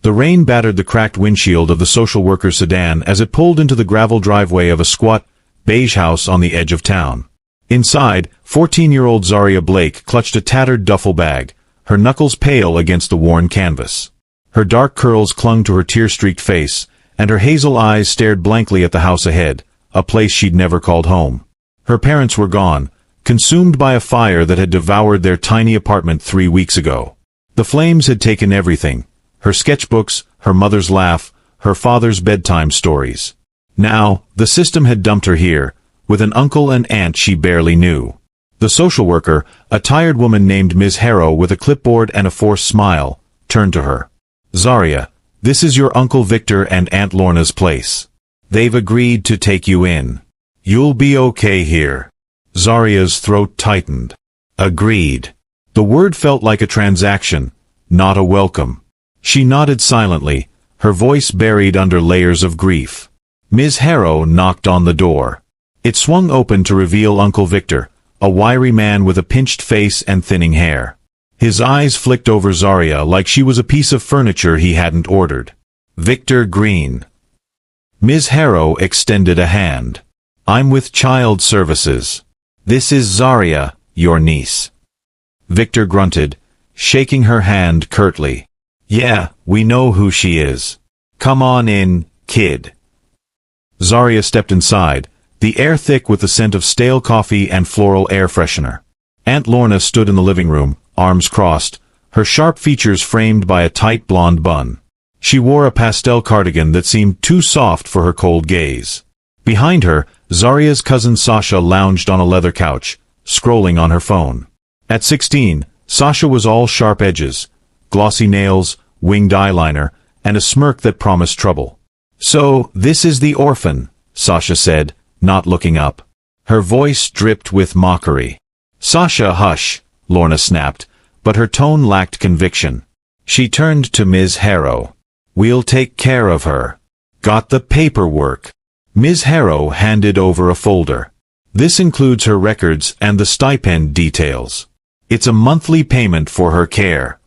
The rain battered the cracked windshield of the social worker's sedan as it pulled into the gravel driveway of a squat, beige house on the edge of town. Inside, 14-year-old Zaria Blake clutched a tattered duffel bag, her knuckles pale against the worn canvas. Her dark curls clung to her tear-streaked face, and her hazel eyes stared blankly at the house ahead, a place she'd never called home. Her parents were gone, consumed by a fire that had devoured their tiny apartment 3 weeks ago. The flames had taken everything: her sketchbooks, her mother's laugh, her father's bedtime stories. Now, the system had dumped her here, with an uncle and aunt she barely knew. The social worker, a tired woman named Ms. Harrow with a clipboard and a forced smile, turned to her. "Zaria, this is your Uncle Victor and Aunt Lorna's place. They've agreed to take you in. You'll be okay here." Zaria's throat tightened. Agreed. The word felt like a transaction, not a welcome. She nodded silently, her voice buried under layers of grief. Ms. Harrow knocked on the door. It swung open to reveal Uncle Victor, a wiry man with a pinched face and thinning hair. His eyes flicked over Zaria like she was a piece of furniture he hadn't ordered. "Victor Green." Ms. Harrow extended a hand. "I'm with Child Services. This is Zaria, your niece." Victor grunted, shaking her hand curtly. "Yeah, we know who she is. Come on in, kid." Zaria stepped inside, the air thick with the scent of stale coffee and floral air freshener. Aunt Lorna stood in the living room, arms crossed, her sharp features framed by a tight blonde bun. She wore a pastel cardigan that seemed too soft for her cold gaze. Behind her, Zaria's cousin Sasha lounged on a leather couch, scrolling on her phone. At 16, Sasha was all sharp edges, glossy nails, winged eyeliner, and a smirk that promised trouble. "So, this is the orphan," Sasha said, not looking up. Her voice dripped with mockery. "Sasha, hush," Lorna snapped, but her tone lacked conviction. She turned to Ms. Harrow. "We'll take care of her. Got the paperwork?" Ms. Harrow handed over a folder. "This includes her records and the stipend details. It's a monthly payment for her care."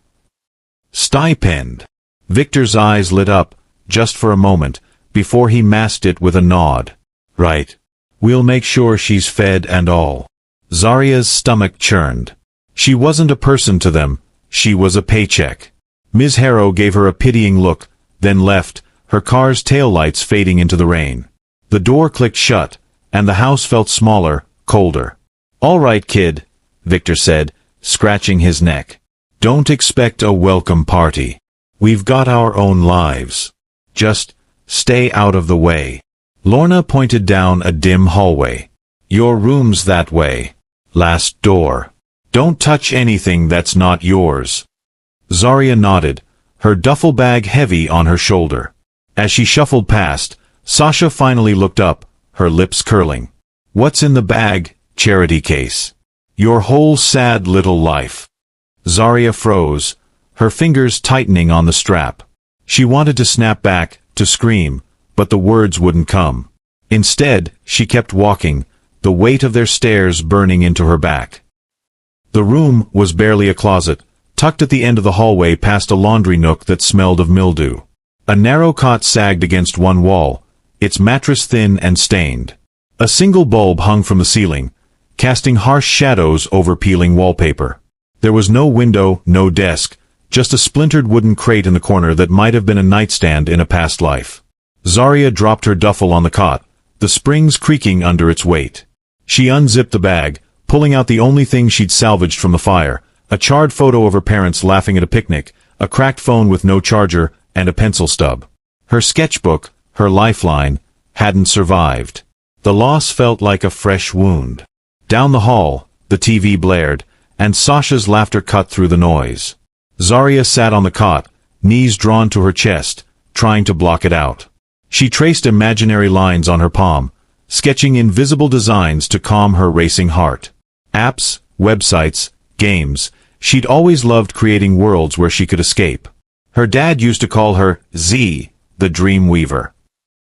"Stipend?" Victor's eyes lit up, just for a moment, before he masked it with a nod. "Right. We'll make sure she's fed and all." Zaria's stomach churned. She wasn't a person to them, she was a paycheck. Ms. Harrow gave her a pitying look, then left, her car's taillights fading into the rain. The door clicked shut, and the house felt smaller, colder. "All right, kid," Victor said, scratching his neck. "Don't expect a welcome party. We've got our own lives. Just stay out of the way." Lorna pointed down a dim hallway. "Your room's that way. Last door. Don't touch anything that's not yours." Zaria nodded, her duffel bag heavy on her shoulder. As she shuffled past, Sasha finally looked up, her lips curling. "What's in the bag, charity case?" "Your whole sad little life." Zaria froze, her fingers tightening on the strap. She wanted to snap back, to scream, but the words wouldn't come. Instead, she kept walking, the weight of their stares burning into her back. The room was barely a closet, tucked at the end of the hallway past a laundry nook that smelled of mildew. A narrow cot sagged against one wall, its mattress thin and stained. A single bulb hung from the ceiling, casting harsh shadows over peeling wallpaper. There was no window, no desk, just a splintered wooden crate in the corner that might have been a nightstand in a past life. Zaria dropped her duffel on the cot, the springs creaking under its weight. She unzipped the bag, pulling out the only thing she'd salvaged from the fire, a charred photo of her parents laughing at a picnic, a cracked phone with no charger, and a pencil stub. Her sketchbook, her lifeline, hadn't survived. The loss felt like a fresh wound. Down the hall, the TV blared, and Sasha's laughter cut through the noise. Zaria sat on the cot, knees drawn to her chest, trying to block it out. She traced imaginary lines on her palm, sketching invisible designs to calm her racing heart. Apps, websites, games, she'd always loved creating worlds where she could escape. Her dad used to call her Z, the dream weaver.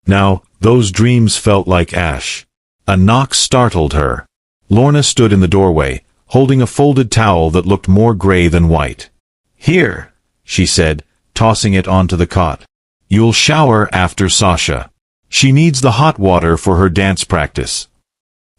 Now, those dreams felt like ash. A knock startled her. Lorna stood in the doorway, holding a folded towel that looked more gray than white. "Here," she said, tossing it onto the cot. You'll shower after Sasha. She needs the hot water for her dance practice.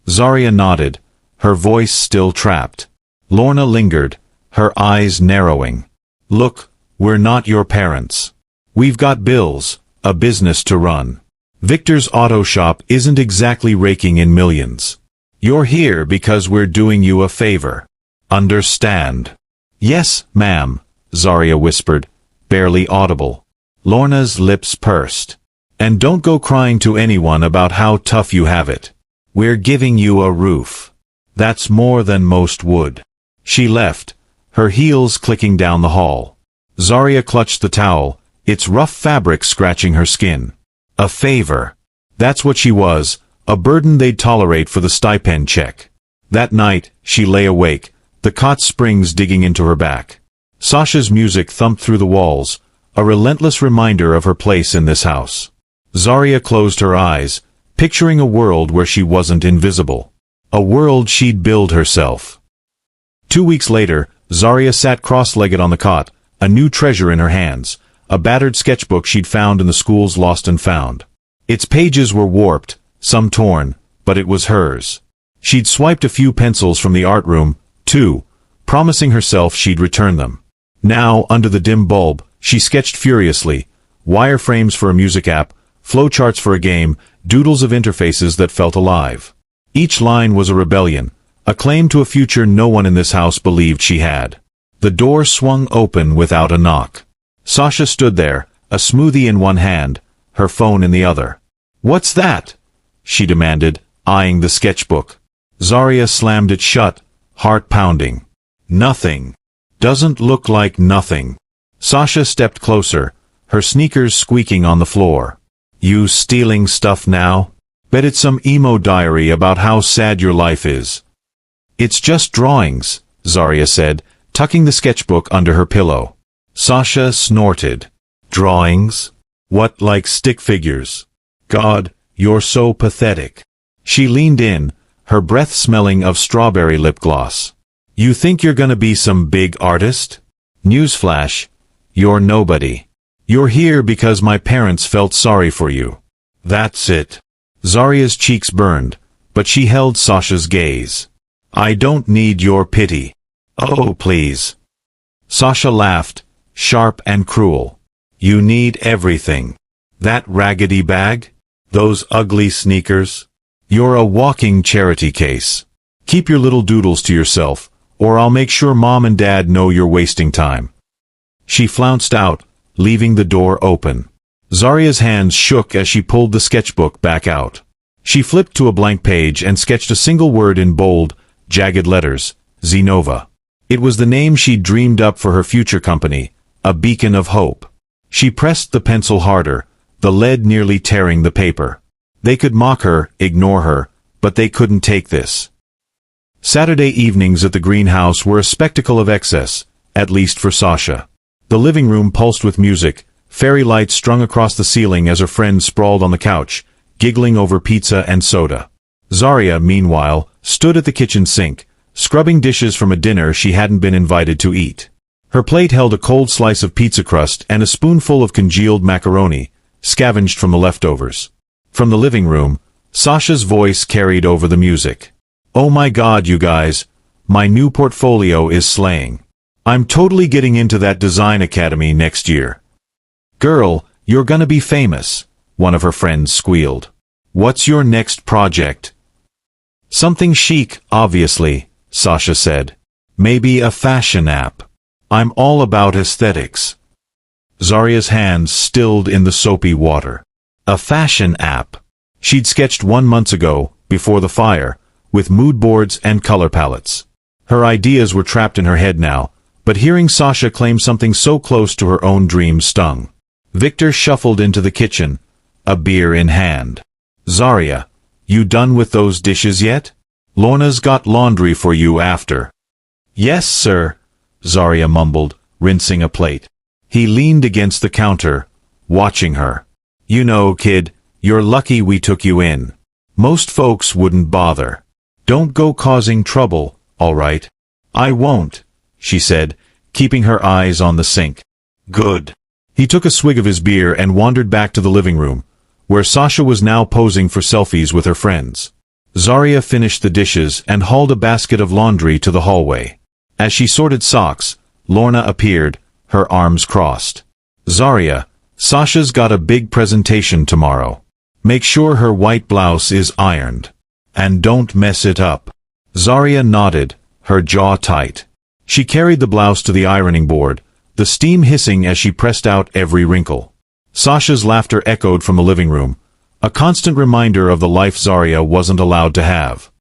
Zaria nodded, her voice still trapped. Lorna lingered, her eyes narrowing. Look, we're not your parents. We've got bills, a business to run. Victor's auto shop isn't exactly raking in millions. You're here because we're doing you a favor. Understand? Yes, ma'am, Zaria whispered, barely audible. Lorna's lips pursed. And don't go crying to anyone about how tough you have it. We're giving you a roof. That's more than most would. She left, her heels clicking down the hall. Zaria clutched the towel, its rough fabric scratching her skin. A favor. That's what she was, a burden they'd tolerate for the stipend check. That night, she lay awake, the cot springs digging into her back. Sasha's music thumped through the walls, a relentless reminder of her place in this house. Zaria closed her eyes, picturing a world where she wasn't invisible. A world she'd build herself. 2 weeks later, Zaria sat cross-legged on the cot, a new treasure in her hands, a battered sketchbook she'd found in the school's lost and found. Its pages were warped, some torn, but it was hers. She'd swiped a few pencils from the art room, too, promising herself she'd return them. Now, under the dim bulb, she sketched furiously, wireframes for a music app, flowcharts for a game, doodles of interfaces that felt alive. Each line was a rebellion, a claim to a future no one in this house believed she had. The door swung open without a knock. Sasha stood there, a smoothie in one hand, her phone in the other. "What's that?" she demanded, eyeing the sketchbook. Zaria slammed it shut, heart pounding. "Nothing. Doesn't look like nothing." Sasha stepped closer, her sneakers squeaking on the floor. "You stealing stuff now? Bet it's some emo diary about how sad your life is." "It's just drawings," Zaria said, tucking the sketchbook under her pillow. Sasha snorted. "Drawings? What, like stick figures? God, you're so pathetic." She leaned in, her breath smelling of strawberry lip gloss. "You think you're gonna be some big artist? Newsflash, you're nobody. You're here because my parents felt sorry for you. That's it." Zaria's cheeks burned, but she held Sasha's gaze. "I don't need your pity. Oh, please." Sasha laughed, sharp and cruel. "You need everything. That raggedy bag? Those ugly sneakers? You're a walking charity case. Keep your little doodles to yourself, or I'll make sure Mom and Dad know you're wasting time." She flounced out, leaving the door open. Zaria's hands shook as she pulled the sketchbook back out. She flipped to a blank page and sketched a single word in bold, jagged letters, Zenova. It was the name she'd dreamed up for her future company, a beacon of hope. She pressed the pencil harder, the lead nearly tearing the paper. They could mock her, ignore her, but they couldn't take this. Saturday evenings at the greenhouse were a spectacle of excess, at least for Sasha. The living room pulsed with music, fairy lights strung across the ceiling as her friends sprawled on the couch, giggling over pizza and soda. Zaria, meanwhile, stood at the kitchen sink, scrubbing dishes from a dinner she hadn't been invited to eat. Her plate held a cold slice of pizza crust and a spoonful of congealed macaroni, scavenged from the leftovers. From the living room, Sasha's voice carried over the music. "Oh my God, you guys, my new portfolio is slaying. I'm totally getting into that design academy next year." "Girl, you're gonna be famous," one of her friends squealed. "What's your next project?" "Something chic, obviously," Sasha said. "Maybe a fashion app. I'm all about aesthetics." Zaria's hands stilled in the soapy water. A fashion app. She'd sketched one months ago, before the fire, with mood boards and color palettes. Her ideas were trapped in her head now, but hearing Sasha claim something so close to her own dreams stung. Victor shuffled into the kitchen, a beer in hand. "Zaria, you done with those dishes yet? Lorna's got laundry for you after." "Yes, sir," Zaria mumbled, rinsing a plate. He leaned against the counter, watching her. "You know, kid, you're lucky we took you in. Most folks wouldn't bother. Don't go causing trouble, all right?" "I won't," she said, keeping her eyes on the sink. "Good." He took a swig of his beer and wandered back to the living room, where Sasha was now posing for selfies with her friends. Zaria finished the dishes and hauled a basket of laundry to the hallway. As she sorted socks, Lorna appeared, her arms crossed. "Zaria, Sasha's got a big presentation tomorrow. Make sure her white blouse is ironed. And don't mess it up." Zaria nodded, her jaw tight. She carried the blouse to the ironing board, the steam hissing as she pressed out every wrinkle. Sasha's laughter echoed from the living room, a constant reminder of the life Zaria wasn't allowed to have.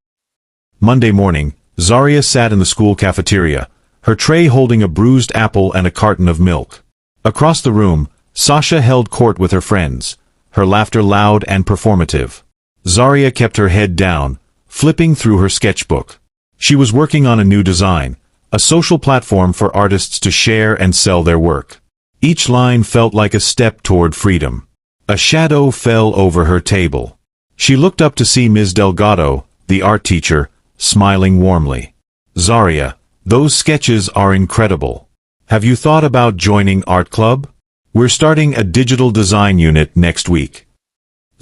Monday morning, Zaria sat in the school cafeteria, her tray holding a bruised apple and a carton of milk. Across the room, Sasha held court with her friends, her laughter loud and performative. Zaria kept her head down, flipping through her sketchbook. She was working on a new design, a social platform for artists to share and sell their work. Each line felt like a step toward freedom. A shadow fell over her table. She looked up to see Ms. Delgado, the art teacher, smiling warmly. "Zaria, those sketches are incredible. Have you thought about joining art club? We're starting a digital design unit next week."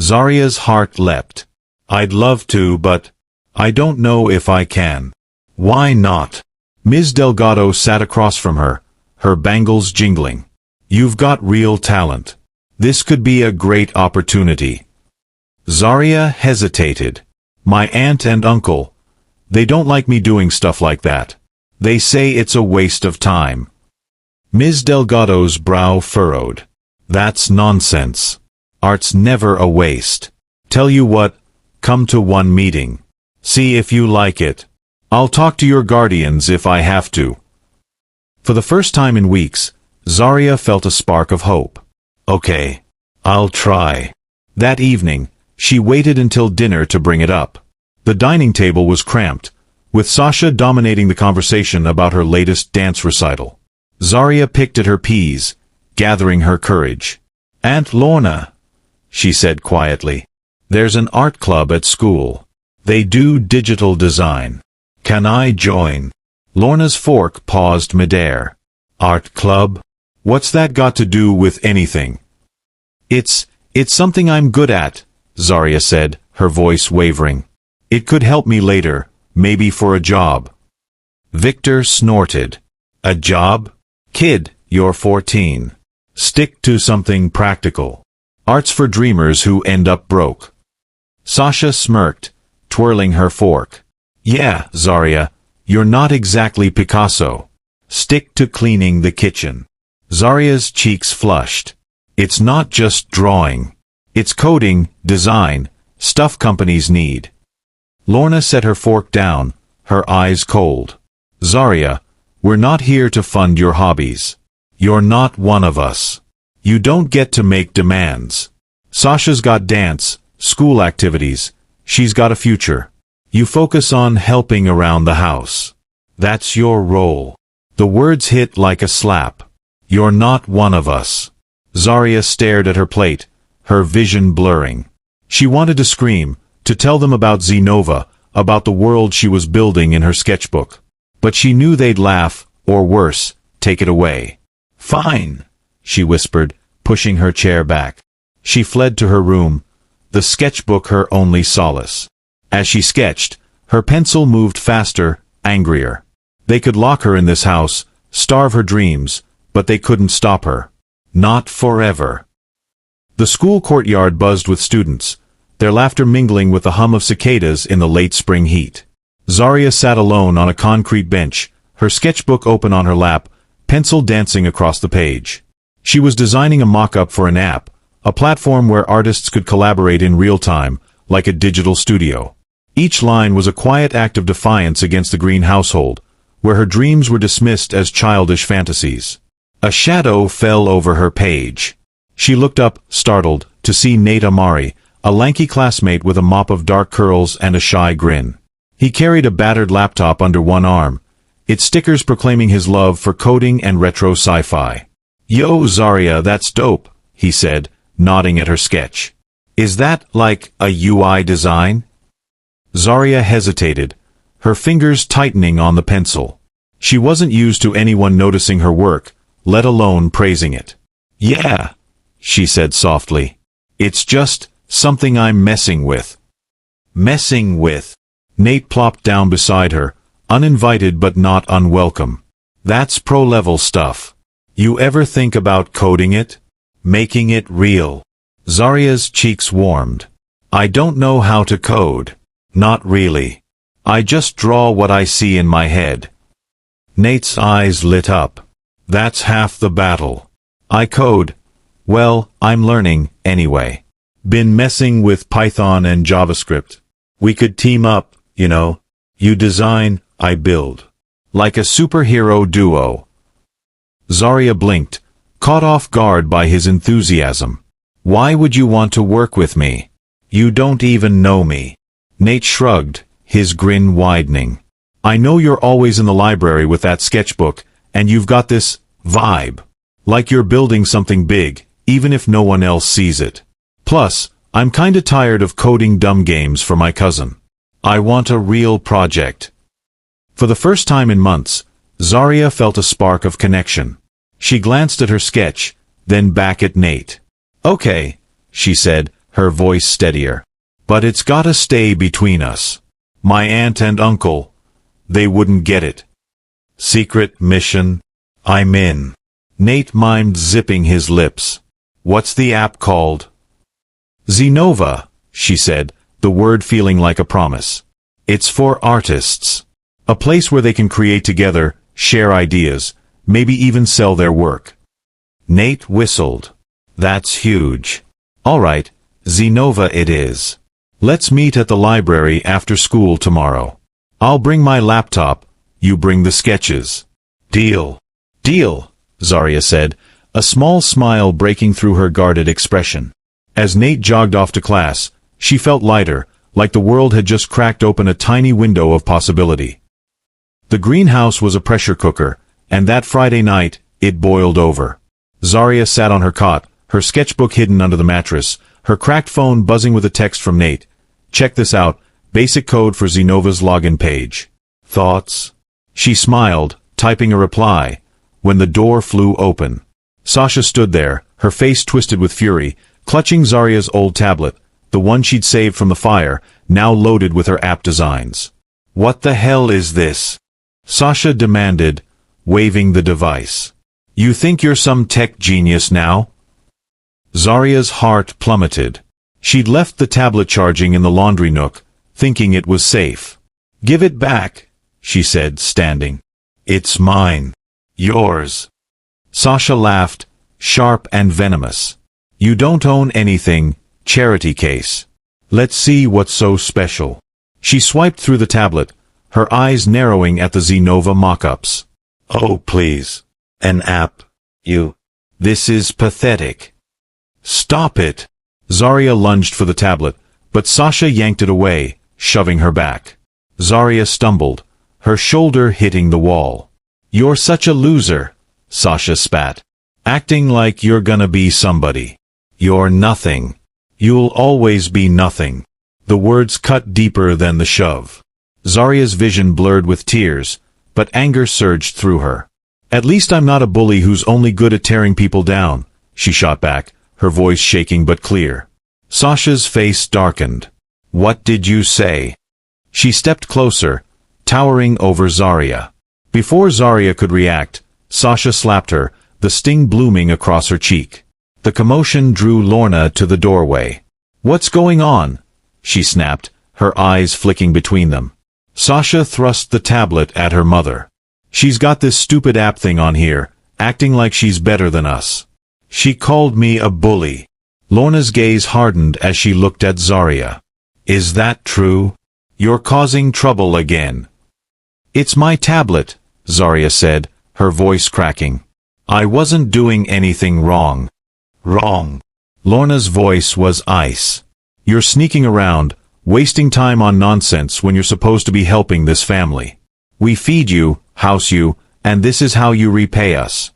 Zaria's heart leapt. "I'd love to, but I don't know if I can." "Why not?" Ms. Delgado sat across from her, her bangles jingling. "You've got real talent. This could be a great opportunity." Zaria hesitated. "My aunt and uncle, they don't like me doing stuff like that. They say it's a waste of time." Ms. Delgado's brow furrowed. "That's nonsense. Art's never a waste. Tell you what, come to one meeting. See if you like it. I'll talk to your guardians if I have to." For the first time in weeks, Zaria felt a spark of hope. "Okay, I'll try." That evening, she waited until dinner to bring it up. The dining table was cramped, with Sasha dominating the conversation about her latest dance recital. Zaria picked at her peas, gathering her courage. "Aunt Lorna," she said quietly, "there's an art club at school. They do digital design. Can I join?" Lorna's fork paused midair. "Art club? What's that got to do with anything?" It's something I'm good at," Zaria said, her voice wavering. "It could help me later, maybe for a job." Victor snorted. "A job? Kid, you're 14. Stick to something practical. Art's for dreamers who end up broke." Sasha smirked, twirling her fork. "Yeah, Zaria, you're not exactly Picasso. Stick to cleaning the kitchen." Zaria's cheeks flushed. "It's not just drawing. It's coding, design, stuff companies need." Lorna set her fork down, her eyes cold. "Zaria, we're not here to fund your hobbies. You're not one of us. You don't get to make demands. Sasha's got dance, school activities. She's got a future. You focus on helping around the house. That's your role." The words hit like a slap. "You're not one of us." Zaria stared at her plate, her vision blurring. She wanted to scream, to tell them about Zenova, about the world she was building in her sketchbook. But she knew they'd laugh, or worse, take it away. "Fine," she whispered, pushing her chair back. She fled to her room, the sketchbook her only solace. As she sketched, her pencil moved faster, angrier. They could lock her in this house, starve her dreams, but they couldn't stop her. Not forever. The school courtyard buzzed with students, their laughter mingling with the hum of cicadas in the late spring heat. Zaria sat alone on a concrete bench, her sketchbook open on her lap, pencil dancing across the page. She was designing a mock-up for an app, a platform where artists could collaborate in real time, like a digital studio. Each line was a quiet act of defiance against the green household, where her dreams were dismissed as childish fantasies. A shadow fell over her page. She looked up, startled, to see Nate Amari, a lanky classmate with a mop of dark curls and a shy grin. He carried a battered laptop under one arm, its stickers proclaiming his love for coding and retro sci-fi. "Yo, Zaria, that's dope," he said, nodding at her sketch. "Is that, like, a UI design?" Zaria hesitated, her fingers tightening on the pencil. She wasn't used to anyone noticing her work, let alone praising it. Yeah, she said softly. It's just something I'm messing with. Messing with. Nate plopped down beside her, uninvited but not unwelcome. That's pro-level stuff. You ever think about coding it? Making it real? Zaria's cheeks warmed. I don't know how to code. Not really. I just draw what I see in my head. Nate's eyes lit up. That's half the battle. I code. Well, I'm learning, anyway. Been messing with Python and JavaScript. We could team up, you know. You design, I build. Like a superhero duo. Zaria blinked, caught off guard by his enthusiasm. Why would you want to work with me? You don't even know me. Nate shrugged, his grin widening. I know you're always in the library with that sketchbook, and you've got this vibe. Like you're building something big, even if no one else sees it. Plus, I'm kinda tired of coding dumb games for my cousin. I want a real project. For the first time in months, Zaria felt a spark of connection. She glanced at her sketch, then back at Nate. Okay, she said, her voice steadier. But it's gotta stay between us. My aunt and uncle, they wouldn't get it. Secret mission? I'm in. Nate mimed zipping his lips. What's the app called? Zenova, she said, the word feeling like a promise. It's for artists. A place where they can create together, share ideas, maybe even sell their work. Nate whistled. That's huge. All right, Zenova it is. Let's meet at the library after school tomorrow. I'll bring my laptop, you bring the sketches. Deal. Deal, Zaria said, a small smile breaking through her guarded expression. As Nate jogged off to class, she felt lighter, like the world had just cracked open a tiny window of possibility. The greenhouse was a pressure cooker, and that Friday night, it boiled over. Zaria sat on her cot, her sketchbook hidden under the mattress, her cracked phone buzzing with a text from Nate. Check this out, basic code for Zenova's login page. Thoughts? She smiled, typing a reply, when the door flew open. Sasha stood there, her face twisted with fury, clutching Zaria's old tablet, the one she'd saved from the fire, now loaded with her app designs. What the hell is this? Sasha demanded, waving the device. You think you're some tech genius now? Zaria's heart plummeted. She'd left the tablet charging in the laundry nook, thinking it was safe. Give it back, she said, standing. It's mine. Yours. Sasha laughed, sharp and venomous. You don't own anything, charity case. Let's see what's so special. She swiped through the tablet, her eyes narrowing at the Zenova mock-ups. Oh please. An app. You. This is pathetic. Stop it. Zaria lunged for the tablet, but Sasha yanked it away, shoving her back. Zaria stumbled, her shoulder hitting the wall. You're such a loser, Sasha spat. Acting like you're gonna be somebody. You're nothing. You'll always be nothing. The words cut deeper than the shove. Zaria's vision blurred with tears, but anger surged through her. At least I'm not a bully who's only good at tearing people down, she shot back, her voice shaking but clear. Sasha's face darkened. What did you say? She stepped closer, towering over Zaria. Before Zaria could react, Sasha slapped her, the sting blooming across her cheek. The commotion drew Lorna to the doorway. What's going on? She snapped, her eyes flicking between them. Sasha thrust the tablet at her mother. She's got this stupid app thing on here, acting like she's better than us. She called me a bully. Lorna's gaze hardened as she looked at Zaria. Is that true? You're causing trouble again. It's my tablet, Zaria said, her voice cracking. I wasn't doing anything wrong. Wrong. Lorna's voice was ice. You're sneaking around, wasting time on nonsense when you're supposed to be helping this family. We feed you, house you, and this is how you repay us.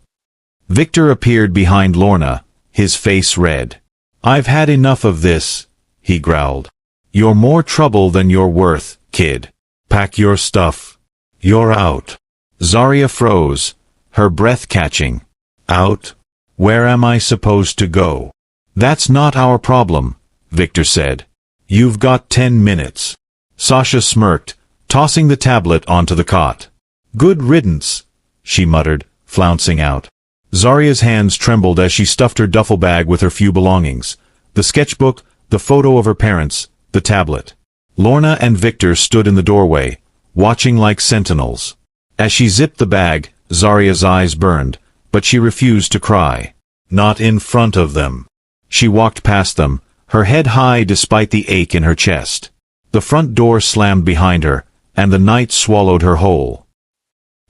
Victor appeared behind Lorna, his face red. I've had enough of this, he growled. You're more trouble than you're worth, kid. Pack your stuff. You're out. Zaria froze, her breath catching. Out? Where am I supposed to go? That's not our problem, Victor said. You've got 10 minutes. Sasha smirked, tossing the tablet onto the cot. Good riddance, she muttered, flouncing out. Zaria's hands trembled as she stuffed her duffel bag with her few belongings. The sketchbook, the photo of her parents, the tablet. Lorna and Victor stood in the doorway, watching like sentinels. As she zipped the bag, Zaria's eyes burned, but she refused to cry. Not in front of them. She walked past them, her head high despite the ache in her chest. The front door slammed behind her, and the night swallowed her whole.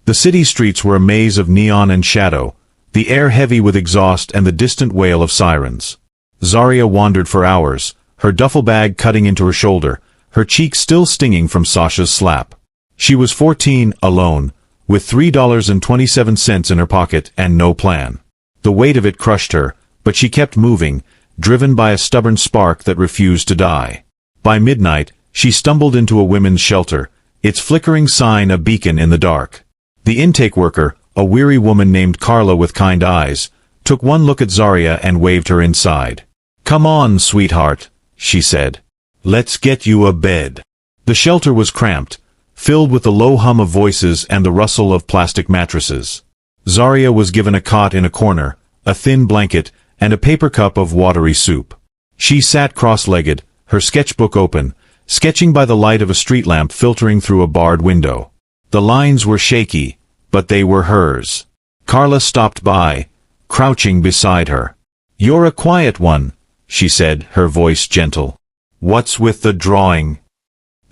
The city streets were a maze of neon and shadow, the air heavy with exhaust and the distant wail of sirens. Zaria wandered for hours, her duffel bag cutting into her shoulder, her cheek still stinging from Sasha's slap. She was 14, alone, with $3.27 in her pocket and no plan. The weight of it crushed her, but she kept moving, driven by a stubborn spark that refused to die. By midnight, she stumbled into a women's shelter, its flickering sign a beacon in the dark. The intake worker, a weary woman named Carla with kind eyes, took one look at Zaria and waved her inside. "Come on, sweetheart," she said. "Let's get you a bed." The shelter was cramped, filled with the low hum of voices and the rustle of plastic mattresses. Zaria was given a cot in a corner, a thin blanket, and a paper cup of watery soup. She sat cross-legged, her sketchbook open, sketching by the light of a street lamp filtering through a barred window. The lines were shaky, but they were hers. Carla stopped by, crouching beside her. "You're a quiet one," she said, her voice gentle. "What's with the drawing?"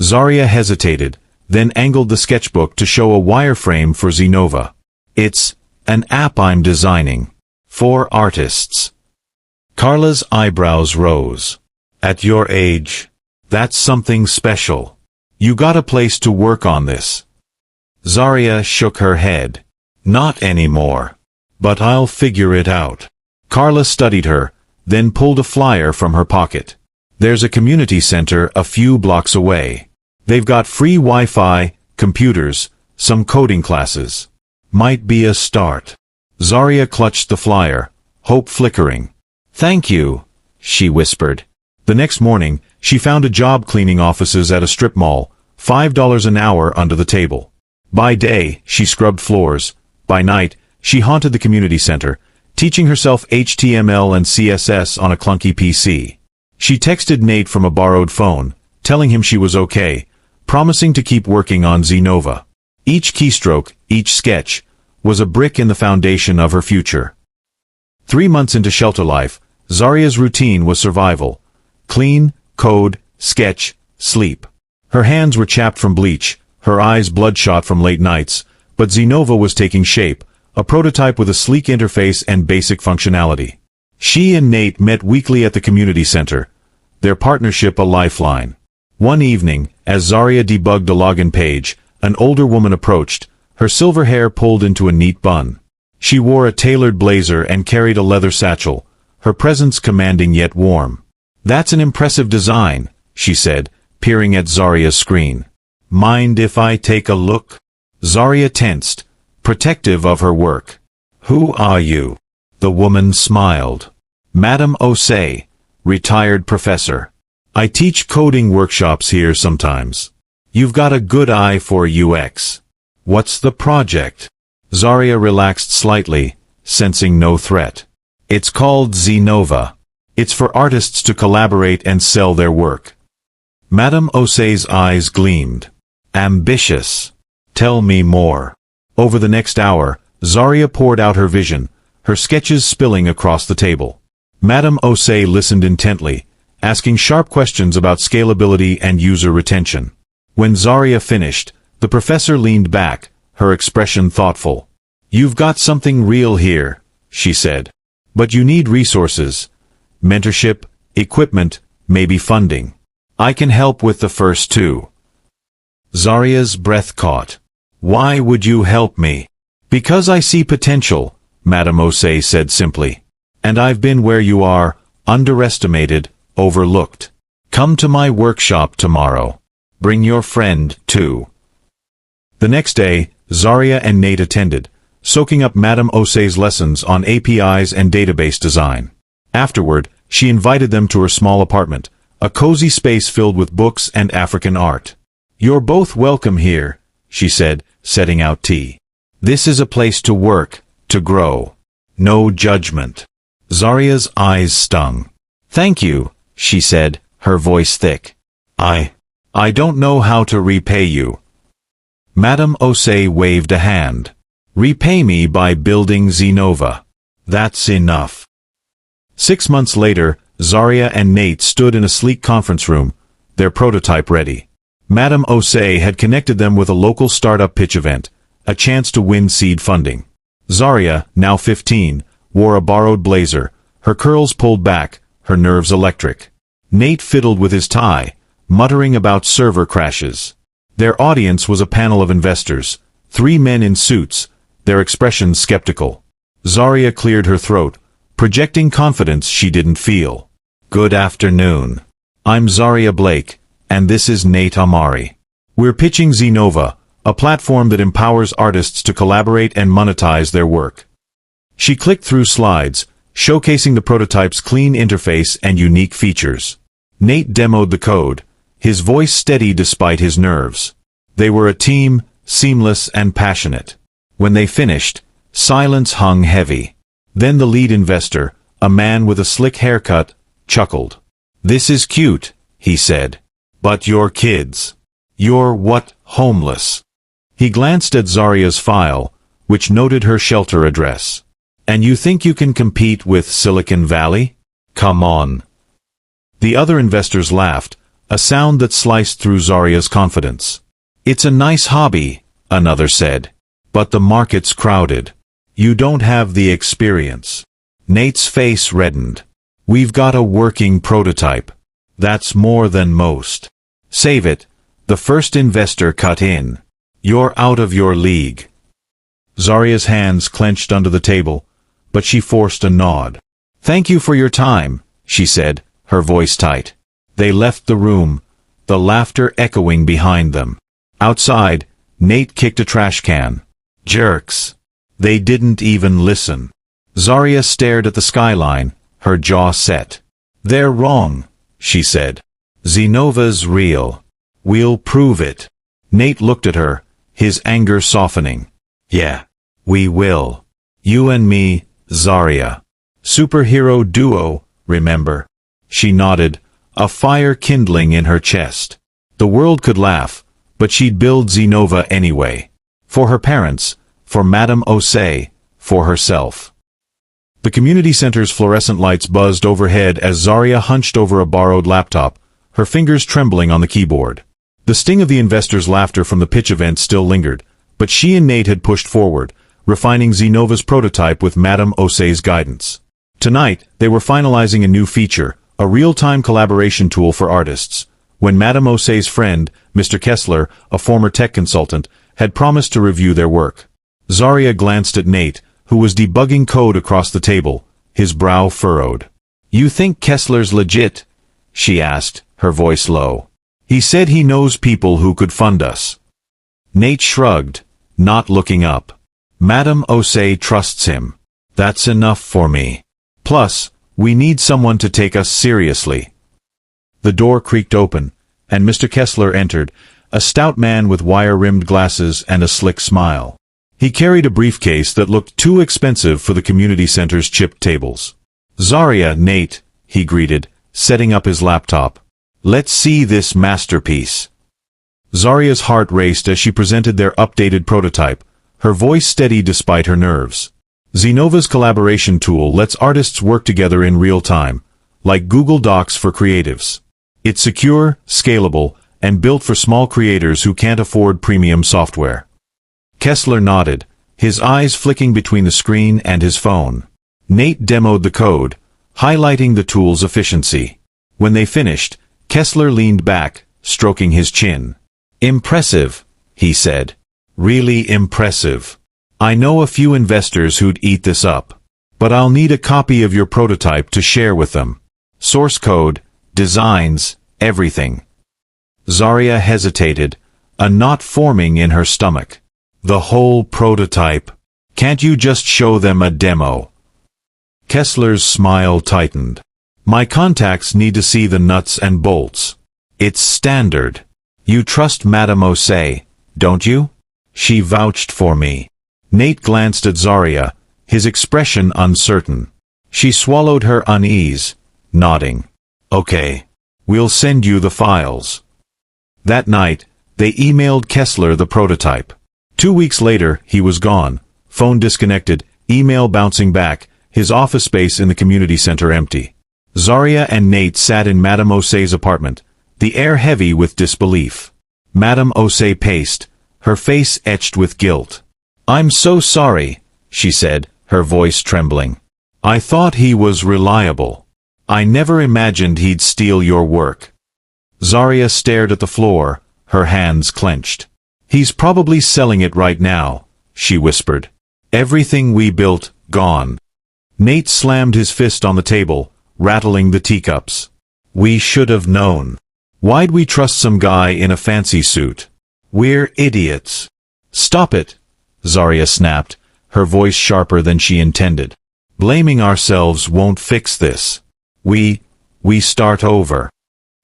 Zaria hesitated, then angled the sketchbook to show a wireframe for Zenova. "It's an app I'm designing. For artists." Carla's eyebrows rose. "At your age, that's something special. You got a place to work on this." Zaria shook her head. "Not anymore. But I'll figure it out." Carla studied her, then pulled a flyer from her pocket. "There's a community center a few blocks away. They've got free Wi-Fi, computers, some coding classes. Might be a start." Zaria clutched the flyer, hope flickering. "Thank you," she whispered. The next morning, she found a job cleaning offices at a strip mall, $5 an hour under the table. By day, she scrubbed floors. By night, she haunted the community center, teaching herself HTML and CSS on a clunky PC. She texted Nate from a borrowed phone, telling him she was okay, promising to keep working on Zenova. Each keystroke, each sketch, was a brick in the foundation of her future. 3 months into shelter life, Zaria's routine was survival. Clean, code, sketch, sleep. Her hands were chapped from bleach, her eyes bloodshot from late nights, but Zenova was taking shape, a prototype with a sleek interface and basic functionality. She and Nate met weekly at the community center, their partnership a lifeline. One evening, as Zaria debugged a login page, an older woman approached, her silver hair pulled into a neat bun. She wore a tailored blazer and carried a leather satchel, her presence commanding yet warm. "That's an impressive design," she said, peering at Zaria's screen. "Mind if I take a look?" Zaria tensed, protective of her work. "Who are you?" The woman smiled. "Madame Osei, retired professor. I teach coding workshops here sometimes. You've got a good eye for UX. What's the project?" Zaria relaxed slightly, sensing no threat. "It's called Zenova. It's for artists to collaborate and sell their work." Madame Osei's eyes gleamed. "Ambitious. Tell me more." Over the next hour, Zaria poured out her vision, her sketches spilling across the table. Madame Osei listened intently, asking sharp questions about scalability and user retention. When Zaria finished, the professor leaned back, her expression thoughtful. "You've got something real here," she said. "But you need resources. Mentorship, equipment, maybe funding. I can help with the first two." Zaria's breath caught. "Why would you help me?" "Because I see potential," Madame Osei said simply. "And I've been where you are, underestimated, overlooked. Come to my workshop tomorrow. Bring your friend, too." The next day, Zaria and Nate attended, soaking up Madame Osei's lessons on APIs and database design. Afterward, she invited them to her small apartment, a cozy space filled with books and African art. "You're both welcome here," she said, setting out tea. "This is a place to work, to grow. No judgment." Zaria's eyes stung. "Thank you," she said, her voice thick. I don't know how to repay you." Madame Osei waved a hand. "Repay me by building Zenova. That's enough." 6 months later, Zaria and Nate stood in a sleek conference room, their prototype ready. Madame Osei had connected them with a local startup pitch event, a chance to win seed funding. Zaria, now 15, wore a borrowed blazer, her curls pulled back, her nerves electric. Nate fiddled with his tie, muttering about server crashes. Their audience was a panel of investors, 3 men in suits, their expressions skeptical. Zaria cleared her throat, projecting confidence she didn't feel. "Good afternoon. I'm Zaria Blake, and this is Nate Amari. We're pitching Zenova, a platform that empowers artists to collaborate and monetize their work." She clicked through slides, showcasing the prototype's clean interface and unique features. Nate demoed the code, his voice steady despite his nerves. They were a team, seamless and passionate. When they finished, silence hung heavy. Then the lead investor, a man with a slick haircut, chuckled. "This is cute," he said. "But your kids. You're what, homeless?" He glanced at Zaria's file, which noted her shelter address. "And you think you can compete with Silicon Valley? Come on." The other investors laughed, a sound that sliced through Zaria's confidence. "It's a nice hobby," another said. "But the market's crowded. You don't have the experience." Nate's face reddened. "We've got a working prototype. That's more than most." "Save it," the first investor cut in. "You're out of your league." Zaria's hands clenched under the table, but she forced a nod. "Thank you for your time," she said, her voice tight. They left the room, the laughter echoing behind them. Outside, Nate kicked a trash can. "Jerks. They didn't even listen." Zaria stared at the skyline, her jaw set. "They're wrong," she said. "Zenova's real. We'll prove it." Nate looked at her, his anger softening. "Yeah, we will. You and me, Zaria. Superhero duo, remember?" She nodded, a fire kindling in her chest. The world could laugh, but she'd build Zenova anyway. For her parents, for Madame Osei, for herself. The community center's fluorescent lights buzzed overhead as Zaria hunched over a borrowed laptop, her fingers trembling on the keyboard. The sting of the investors' laughter from the pitch event still lingered, but she and Nate had pushed forward, refining Zenova's prototype with Madame Osei's guidance. Tonight, they were finalizing a new feature, a real-time collaboration tool for artists, when Madame Osei's friend, Mr. Kessler, a former tech consultant, had promised to review their work. Zaria glanced at Nate, who was debugging code across the table, his brow furrowed. "You think Kessler's legit?" she asked, her voice low. "He said he knows people who could fund us." Nate shrugged, not looking up. "Madame Osei trusts him. That's enough for me. Plus, we need someone to take us seriously." The door creaked open, and Mr. Kessler entered, a stout man with wire-rimmed glasses and a slick smile. He carried a briefcase that looked too expensive for the community center's chipped tables. "Zaria, Nate," he greeted, setting up his laptop. "Let's see this masterpiece." Zaria's heart raced as she presented their updated prototype, her voice steady despite her nerves. Zenova's collaboration tool lets artists work together in real time, like Google Docs for creatives. It's secure, scalable, and built for small creators who can't afford premium software. Kessler nodded, his eyes flicking between the screen and his phone. Nate demoed the code, highlighting the tool's efficiency. When they finished, Kessler leaned back, stroking his chin. "Impressive," he said. "Really impressive. I know a few investors who'd eat this up. But I'll need a copy of your prototype to share with them. Source code, designs, everything." Zaria hesitated, a knot forming in her stomach. "The whole prototype?" Can't you just show them a demo? Kessler's smile tightened. My contacts need to see the nuts and bolts. It's standard. You trust Madame Osei, don't you? She vouched for me. Nate glanced at Zaria, his expression uncertain. She swallowed her unease, nodding. Okay. We'll send you the files. That night, they emailed Kessler the prototype. 2 weeks later, he was gone. Phone disconnected, email bouncing back, his office space in the community center empty. Zaria and Nate sat in Madame Osei's apartment, the air heavy with disbelief. Madame Osei paced, her face etched with guilt. I'm so sorry, she said, her voice trembling. I thought he was reliable. I never imagined he'd steal your work. Zaria stared at the floor, her hands clenched. He's probably selling it right now, she whispered. Everything we built, gone. Nate slammed his fist on the table, rattling the teacups. We should have known. Why'd we trust some guy in a fancy suit? We're idiots. Stop it, Zaria snapped, her voice sharper than she intended. Blaming ourselves won't fix this. We start over.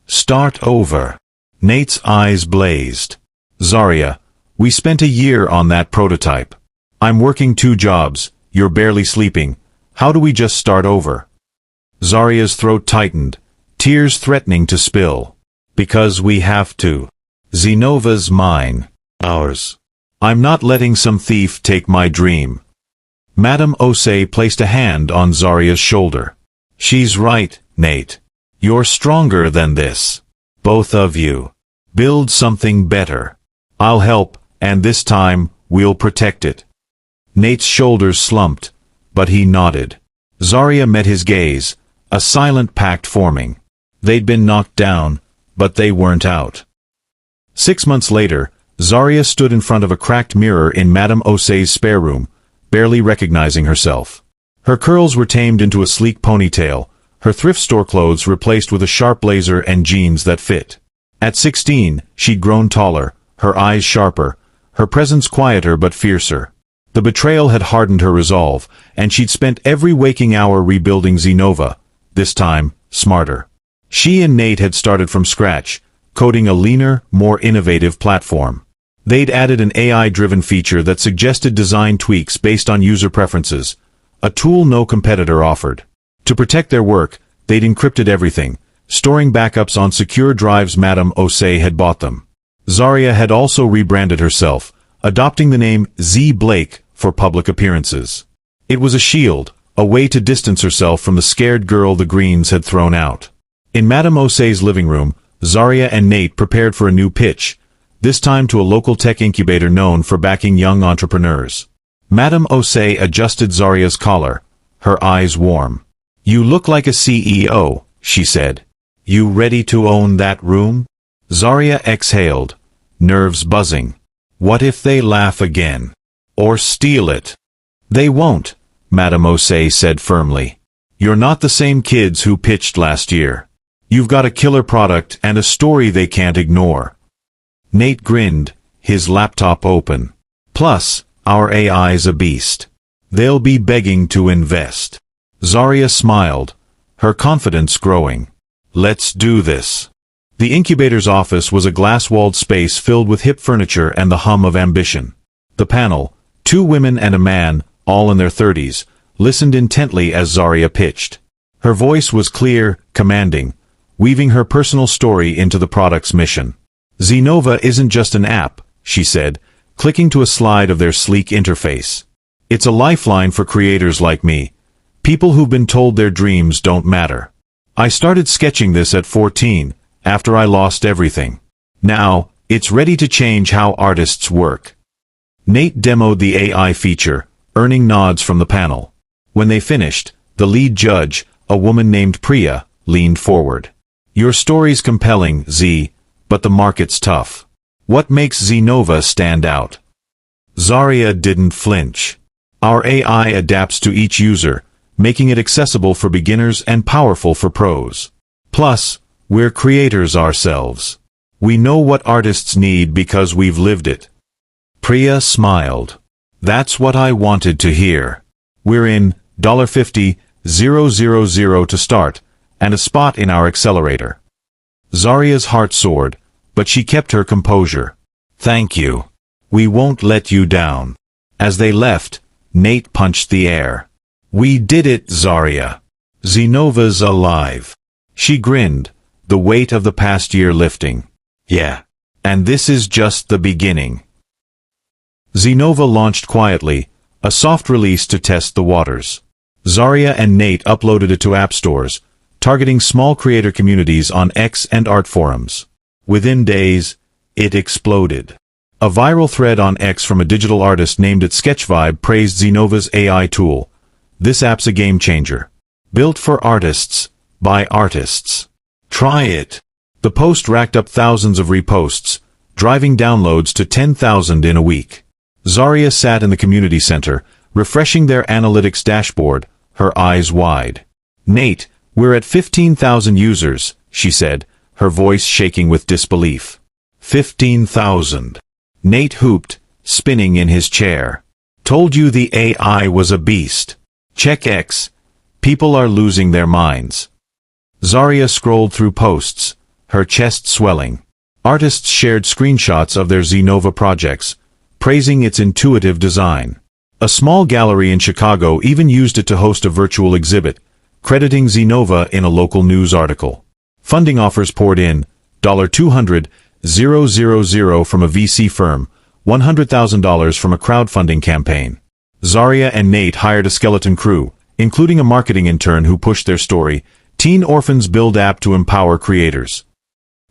Start over. Nate's eyes blazed. Zaria, we spent a year on that prototype. I'm working 2 jobs, you're barely sleeping. How do we just start over? Zaria's throat tightened, tears threatening to spill. Because we have to. Zenova's mine. Ours. I'm not letting some thief take my dream. Madame Osei placed a hand on Zaria's shoulder. She's right, Nate. You're stronger than this. Both of you. Build something better. I'll help, and this time, we'll protect it. Nate's shoulders slumped, but he nodded. Zaria met his gaze, a silent pact forming. They'd been knocked down, but they weren't out. 6 months later, Zaria stood in front of a cracked mirror in Madame Osei's spare room, barely recognizing herself. Her curls were tamed into a sleek ponytail, her thrift store clothes replaced with a sharp blazer and jeans that fit. At 16, she'd grown taller, her eyes sharper, her presence quieter but fiercer. The betrayal had hardened her resolve, and she'd spent every waking hour rebuilding Zenova, this time, smarter. She and Nate had started from scratch, coding a leaner, more innovative platform. They'd added an AI-driven feature that suggested design tweaks based on user preferences, a tool no competitor offered. To protect their work, they'd encrypted everything, storing backups on secure drives Madame Osei had bought them. Zaria had also rebranded herself, adopting the name Z. Blake for public appearances. It was a shield, a way to distance herself from the scared girl the Greens had thrown out. In Madame Osei's living room, Zaria and Nate prepared for a new pitch, this time to a local tech incubator known for backing young entrepreneurs. Madame Osei adjusted Zaria's collar, her eyes warm. You look like a CEO, she said. You ready to own that room? Zaria exhaled, nerves buzzing. What if they laugh again? Or steal it? They won't, Madame Osei said firmly. You're not the same kids who pitched last year. You've got a killer product and a story they can't ignore. Nate grinned, his laptop open. Plus, our AI's a beast. They'll be begging to invest. Zaria smiled, her confidence growing. Let's do this. The incubator's office was a glass-walled space filled with hip furniture and the hum of ambition. The panel, 2 women and a man, all in their 30s, listened intently as Zaria pitched. Her voice was clear, commanding, weaving her personal story into the product's mission. Zenova isn't just an app, she said, clicking to a slide of their sleek interface. It's a lifeline for creators like me, people who've been told their dreams don't matter. I started sketching this at 14, after I lost everything. Now, it's ready to change how artists work. Nate demoed the AI feature, earning nods from the panel. When they finished, the lead judge, a woman named Priya, leaned forward. Your story's compelling, Z, but the market's tough. What makes Zenova stand out? Zaria didn't flinch. Our AI adapts to each user, making it accessible for beginners and powerful for pros. Plus, we're creators ourselves. We know what artists need because we've lived it. Priya smiled. That's what I wanted to hear. We're in $50,000 to start, and a spot in our accelerator. Zaria's heart soared, but she kept her composure. Thank you. We won't let you down. As they left, Nate punched the air. We did it, Zaria. Zenova's alive. She grinned, the weight of the past year lifting. Yeah. And this is just the beginning. Zenova launched quietly, a soft release to test the waters. Zaria and Nate uploaded it to app stores, targeting small creator communities on X and art forums. Within days, it exploded. A viral thread on X from a digital artist named it Sketchvibe praised Zenova's AI tool. This app's a game changer. Built for artists, by artists. Try it. The post racked up thousands of reposts, driving downloads to 10,000 in a week. Zaria sat in the community center, refreshing their analytics dashboard, her eyes wide. Nate, we're at 15,000 users, she said, her voice shaking with disbelief. 15,000. Nate hooped, spinning in his chair. Told you the AI was a beast. Check X. People are losing their minds. Zaria scrolled through posts, her chest swelling. Artists shared screenshots of their Zenova projects, praising its intuitive design. A small gallery in Chicago even used it to host a virtual exhibit, crediting Zenova in a local news article. Funding offers poured in, $200,000 from a VC firm, $100,000 from a crowdfunding campaign. Zaria and Nate hired a skeleton crew, including a marketing intern who pushed their story, Teen Orphans Build App to Empower Creators.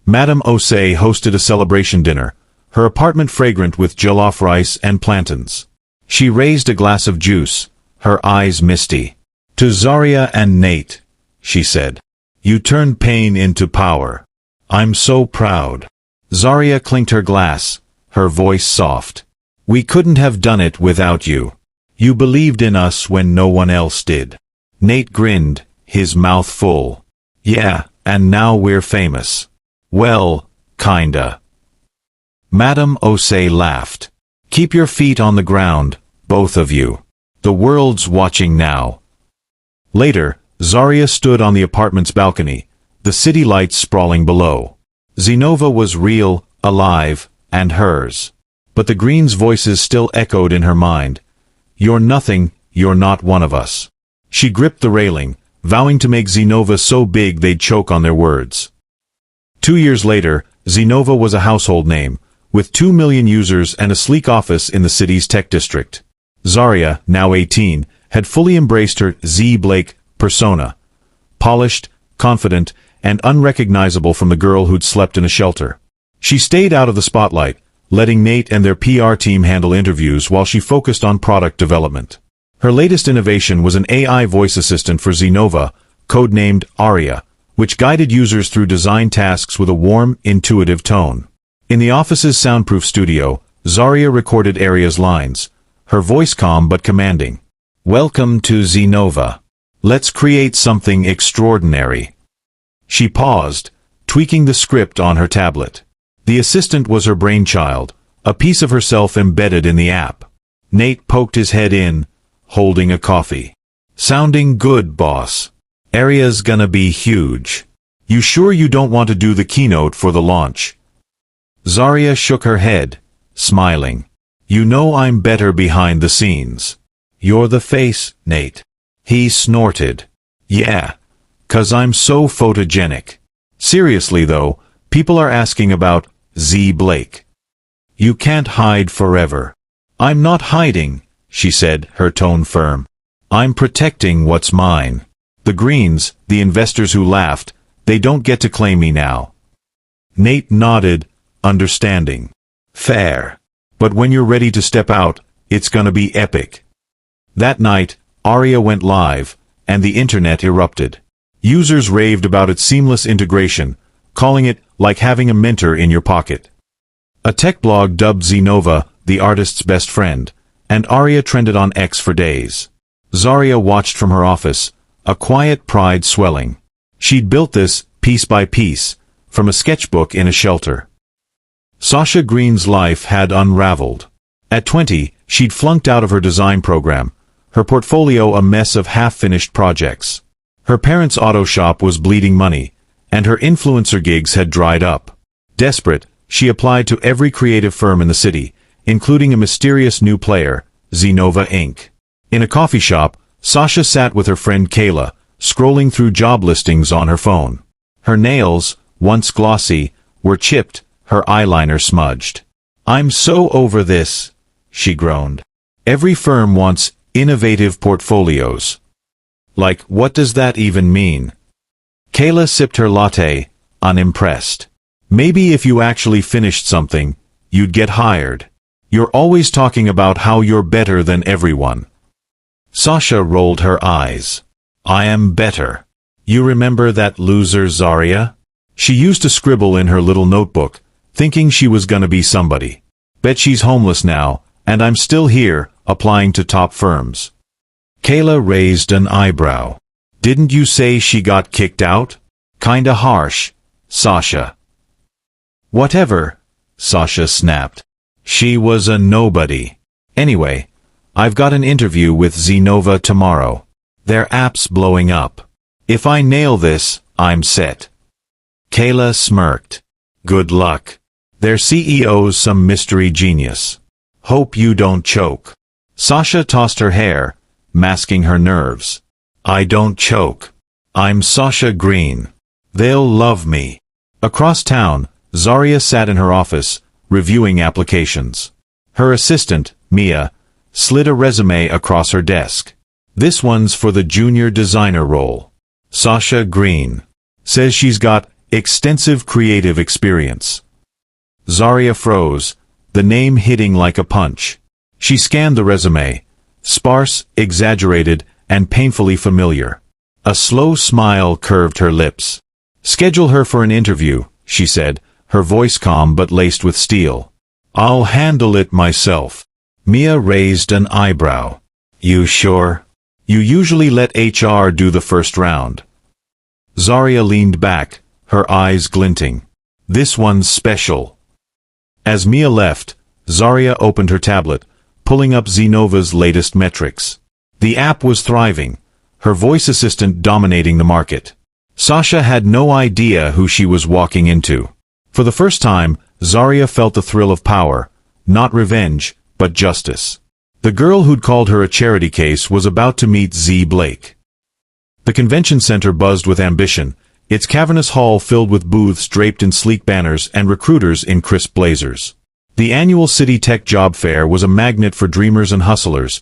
Madame Osei hosted a celebration dinner, her apartment fragrant with jollof rice and plantains. She raised a glass of juice, her eyes misty. To Zaria and Nate, she said, you turned pain into power. I'm so proud. Zaria clinked her glass, her voice soft. We couldn't have done it without you. You believed in us when no one else did. Nate grinned, his mouth full. Yeah, and now we're famous. Well, kinda. Madame Osei laughed. Keep your feet on the ground, both of you. The world's watching now. Later, Zaria stood on the apartment's balcony, the city lights sprawling below. Zenova was real, alive, and hers. But the Green's voices still echoed in her mind. You're nothing, you're not one of us. She gripped the railing, vowing to make Zenova so big they'd choke on their words. 2 years later, Zenova was a household name, with 2 million users and a sleek office in the city's tech district. Zaria, now 18, had fully embraced her Z. Blake persona. Polished, confident, and unrecognizable from the girl who'd slept in a shelter. She stayed out of the spotlight, letting Nate and their PR team handle interviews while she focused on product development. Her latest innovation was an AI voice assistant for Zenova, codenamed Aria, which guided users through design tasks with a warm, intuitive tone. In the office's soundproof studio, Zaria recorded Aria's lines, her voice calm but commanding. Welcome to Zenova. Let's create something extraordinary. She paused, tweaking the script on her tablet. The assistant was her brainchild, a piece of herself embedded in the app. Nate poked his head in, holding a coffee. Sounding good, boss. Aria's gonna be huge. You sure you don't want to do the keynote for the launch? Zaria shook her head, smiling. You know I'm better behind the scenes. You're the face, Nate. He snorted. Yeah, 'cause I'm so photogenic. Seriously though, people are asking about Z. Blake. You can't hide forever. I'm not hiding, she said, her tone firm. I'm protecting what's mine. The Greens, the investors who laughed, they don't get to claim me now. Nate nodded, understanding. Fair. But when you're ready to step out, it's gonna be epic. That night, Aria went live, and the internet erupted. Users raved about its seamless integration, calling it like having a mentor in your pocket. A tech blog dubbed Zenova the artist's best friend, and Aria trended on X for days. Zaria watched from her office, a quiet pride swelling. She'd built this, piece by piece, from a sketchbook in a shelter. Sasha Green's life had unraveled. At 20, She'd flunked out of her design program, her portfolio a mess of half-finished projects. Her parents' auto shop was bleeding money, and her influencer gigs had dried up. Desperate, she applied to every creative firm in the city, including a mysterious new player, Zenova Inc. In a coffee shop, Sasha sat with her friend Kayla, scrolling through job listings on her phone. Her nails, once glossy, were chipped, her eyeliner smudged. "I'm so over this," she groaned. "Every firm wants innovative portfolios. Like, what does that even mean?" Kayla sipped her latte, unimpressed. "Maybe if you actually finished something, you'd get hired. You're always talking about how you're better than everyone." Sasha rolled her eyes. "I am better. You remember that loser Zaria? She used to scribble in her little notebook, thinking she was gonna be somebody. Bet she's homeless now, and I'm still here, applying to top firms." Kayla raised an eyebrow. "Didn't you say she got kicked out? Kinda harsh, Sasha." "Whatever," Sasha snapped. "She was a nobody. Anyway, I've got an interview with Zenova tomorrow. Their app's blowing up. If I nail this, I'm set." Kayla smirked. "Good luck. Their CEO's some mystery genius. Hope you don't choke." Sasha tossed her hair, masking her nerves. "I don't choke. I'm Sasha Green. They'll love me." Across town, Zaria sat in her office, reviewing applications. Her assistant, Mia, slid a resume across her desk. "This one's for the junior designer role. Sasha Green. Says she's got extensive creative experience." Zaria froze, the name hitting like a punch. She scanned the resume, sparse, exaggerated, and painfully familiar. A slow smile curved her lips. "Schedule her for an interview," she said, her voice calm but laced with steel. "I'll handle it myself." Mia raised an eyebrow. "You sure? You usually let HR do the first round." Zaria leaned back, her eyes glinting. "This one's special." As Mia left, Zaria opened her tablet, pulling up Zenova's latest metrics. The app was thriving, her voice assistant dominating the market. Sasha had no idea who she was walking into. For the first time, Zaria felt the thrill of power, not revenge, but justice. The girl who'd called her a charity case was about to meet Z. Blake. The convention center buzzed with ambition, its cavernous hall filled with booths draped in sleek banners and recruiters in crisp blazers. The annual City Tech Job Fair was a magnet for dreamers and hustlers,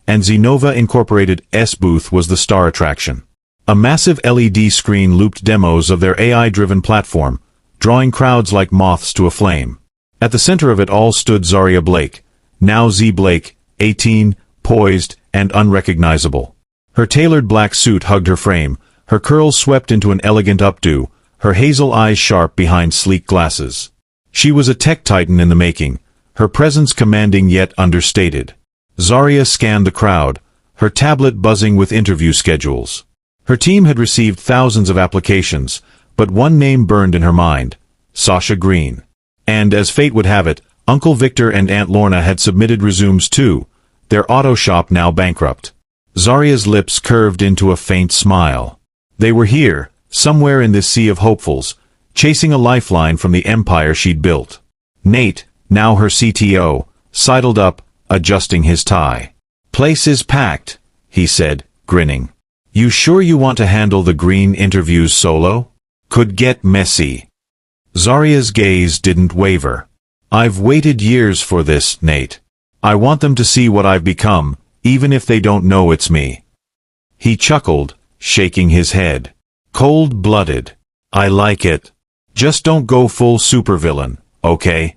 and Zenova Incorporated's booth was the star attraction. A massive LED screen looped demos of their AI-driven platform, drawing crowds like moths to a flame. At the center of it all stood Zaria Blake, now Z. Blake, 18, poised and unrecognizable. Her tailored black suit hugged her frame, her curls swept into an elegant updo, her hazel eyes sharp behind sleek glasses. She was a tech titan in the making, her presence commanding yet understated. Zaria scanned the crowd, her tablet buzzing with interview schedules. Her team had received thousands of applications, but one name burned in her mind: Sasha Green. And as fate would have it, Uncle Victor and Aunt Lorna had submitted resumes too, their auto shop now bankrupt. Zaria's lips curved into a faint smile. They were here, somewhere in this sea of hopefuls, chasing a lifeline from the empire she'd built. Nate, now her CTO, sidled up, adjusting his tie. "Place is packed," he said, grinning. "You sure you want to handle the Green interviews solo? Could get messy." Zaria's gaze didn't waver. "I've waited years for this, Nate. I want them to see what I've become, even if they don't know it's me." He chuckled, shaking his head. "Cold-blooded. I like it. Just don't go full supervillain, okay?"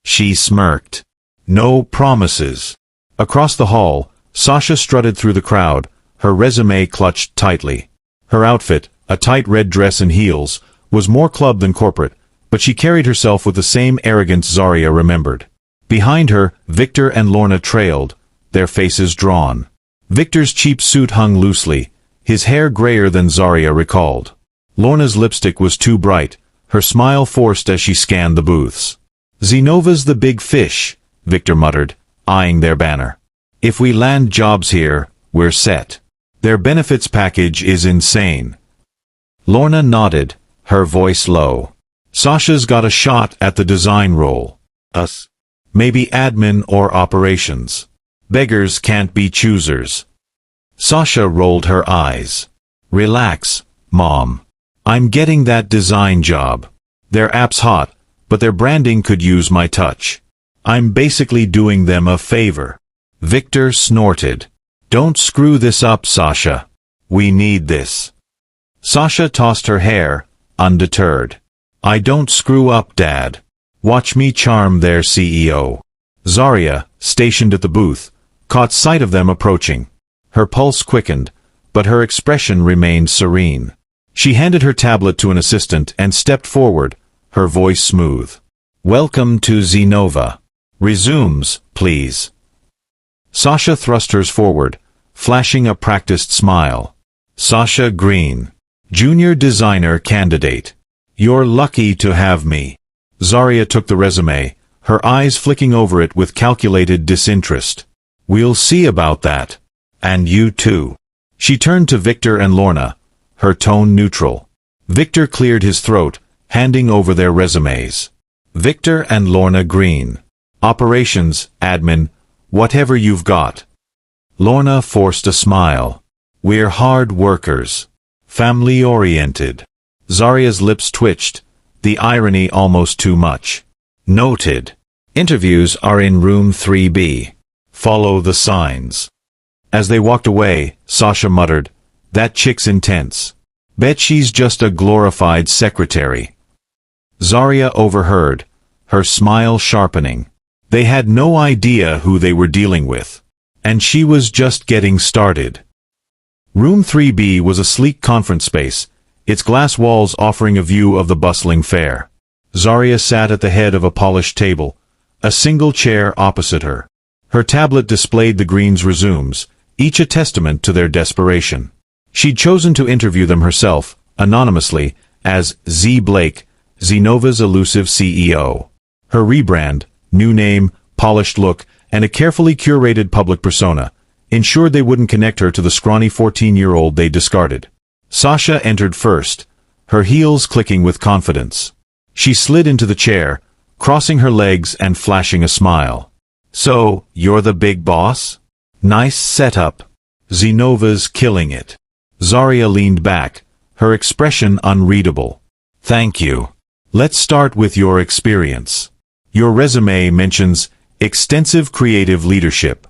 She smirked. "No promises." Across the hall, Sasha strutted through the crowd, her resume clutched tightly. Her outfit, a tight red dress and heels, was more club than corporate, but she carried herself with the same arrogance Zaria remembered. Behind her, Victor and Lorna trailed, their faces drawn. Victor's cheap suit hung loosely, his hair grayer than Zaria recalled. Lorna's lipstick was too bright, her smile forced as she scanned the booths. "Zenova's the big fish," Victor muttered, eyeing their banner. If we land jobs here, we're set. Their benefits package is insane. Lorna nodded, her voice low. Sasha's got a shot at the design role. Us? Maybe admin or operations. Beggars can't be choosers. Sasha rolled her eyes. Relax, Mom. I'm getting that design job. Their app's hot, but their branding could use my touch. I'm basically doing them a favor. Victor snorted. Don't screw this up, Sasha. We need this. Sasha tossed her hair, undeterred. I don't screw up, Dad. Watch me charm their CEO. Zaria, stationed at the booth, caught sight of them approaching. Her pulse quickened, but her expression remained serene. She handed her tablet to an assistant and stepped forward, her voice smooth. Welcome to Zenova. Resumes, please. Sasha thrust hers forward, flashing a practiced smile. Sasha Green, junior designer candidate. You're lucky to have me. Zaria took the resume, her eyes flicking over it with calculated disinterest. We'll see about that. And you too. She turned to Victor and Lorna, her tone neutral. Victor cleared his throat, handing over their resumes. Victor and Lorna Green. Operations, admin, whatever you've got. Lorna forced a smile. We're hard workers. Family-oriented. Zaria's lips twitched, the irony almost too much. Noted. Interviews are in room 3B. Follow the signs. As they walked away, Sasha muttered, That chick's intense. Bet she's just a glorified secretary. Zaria overheard, her smile sharpening. They had no idea who they were dealing with. And she was just getting started. Room 3B was a sleek conference space, its glass walls offering a view of the bustling fair. Zaria sat at the head of a polished table, a single chair opposite her. Her tablet displayed the Greens' resumes, each a testament to their desperation. She'd chosen to interview them herself, anonymously, as Z. Blake, Zenova's elusive CEO. Her rebrand, new name, polished look, and a carefully curated public persona ensured they wouldn't connect her to the scrawny 14-year-old they discarded. Sasha entered first, her heels clicking with confidence. She slid into the chair, crossing her legs and flashing a smile. So, you're the big boss? Nice setup. Zenova's killing it. Zaria leaned back, her expression unreadable. Thank you. Let's start with your experience. Your resume mentions extensive creative leadership.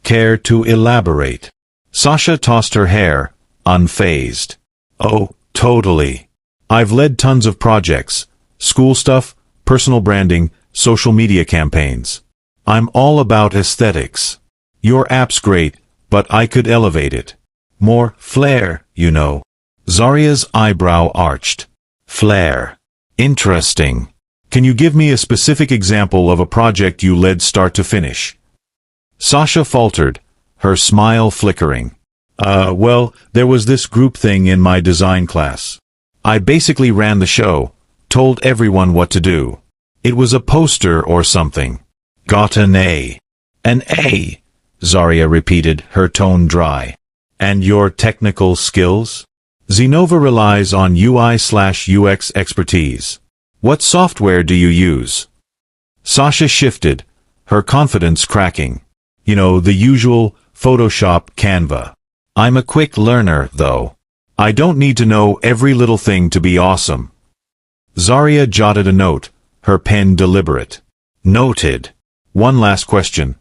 Care to elaborate? Sasha tossed her hair, unfazed. Oh, totally. I've led tons of projects, school stuff, personal branding, social media campaigns. I'm all about aesthetics. Your app's great, but I could elevate it. More flair, you know. Zaria's eyebrow arched. Flair. Interesting. Can you give me a specific example of a project you led start to finish? Sasha faltered, her smile flickering. Well, there was this group thing in my design class. I basically ran the show, told everyone what to do. It was a poster or something. Got an A. An A, Zaria repeated, her tone dry. And your technical skills? Zenova relies on UI/UX expertise. What software do you use? Sasha shifted, her confidence cracking. You know, the usual Photoshop, Canva. I'm a quick learner, though. I don't need to know every little thing to be awesome. Zaria jotted a note, her pen deliberate. Noted. One last question.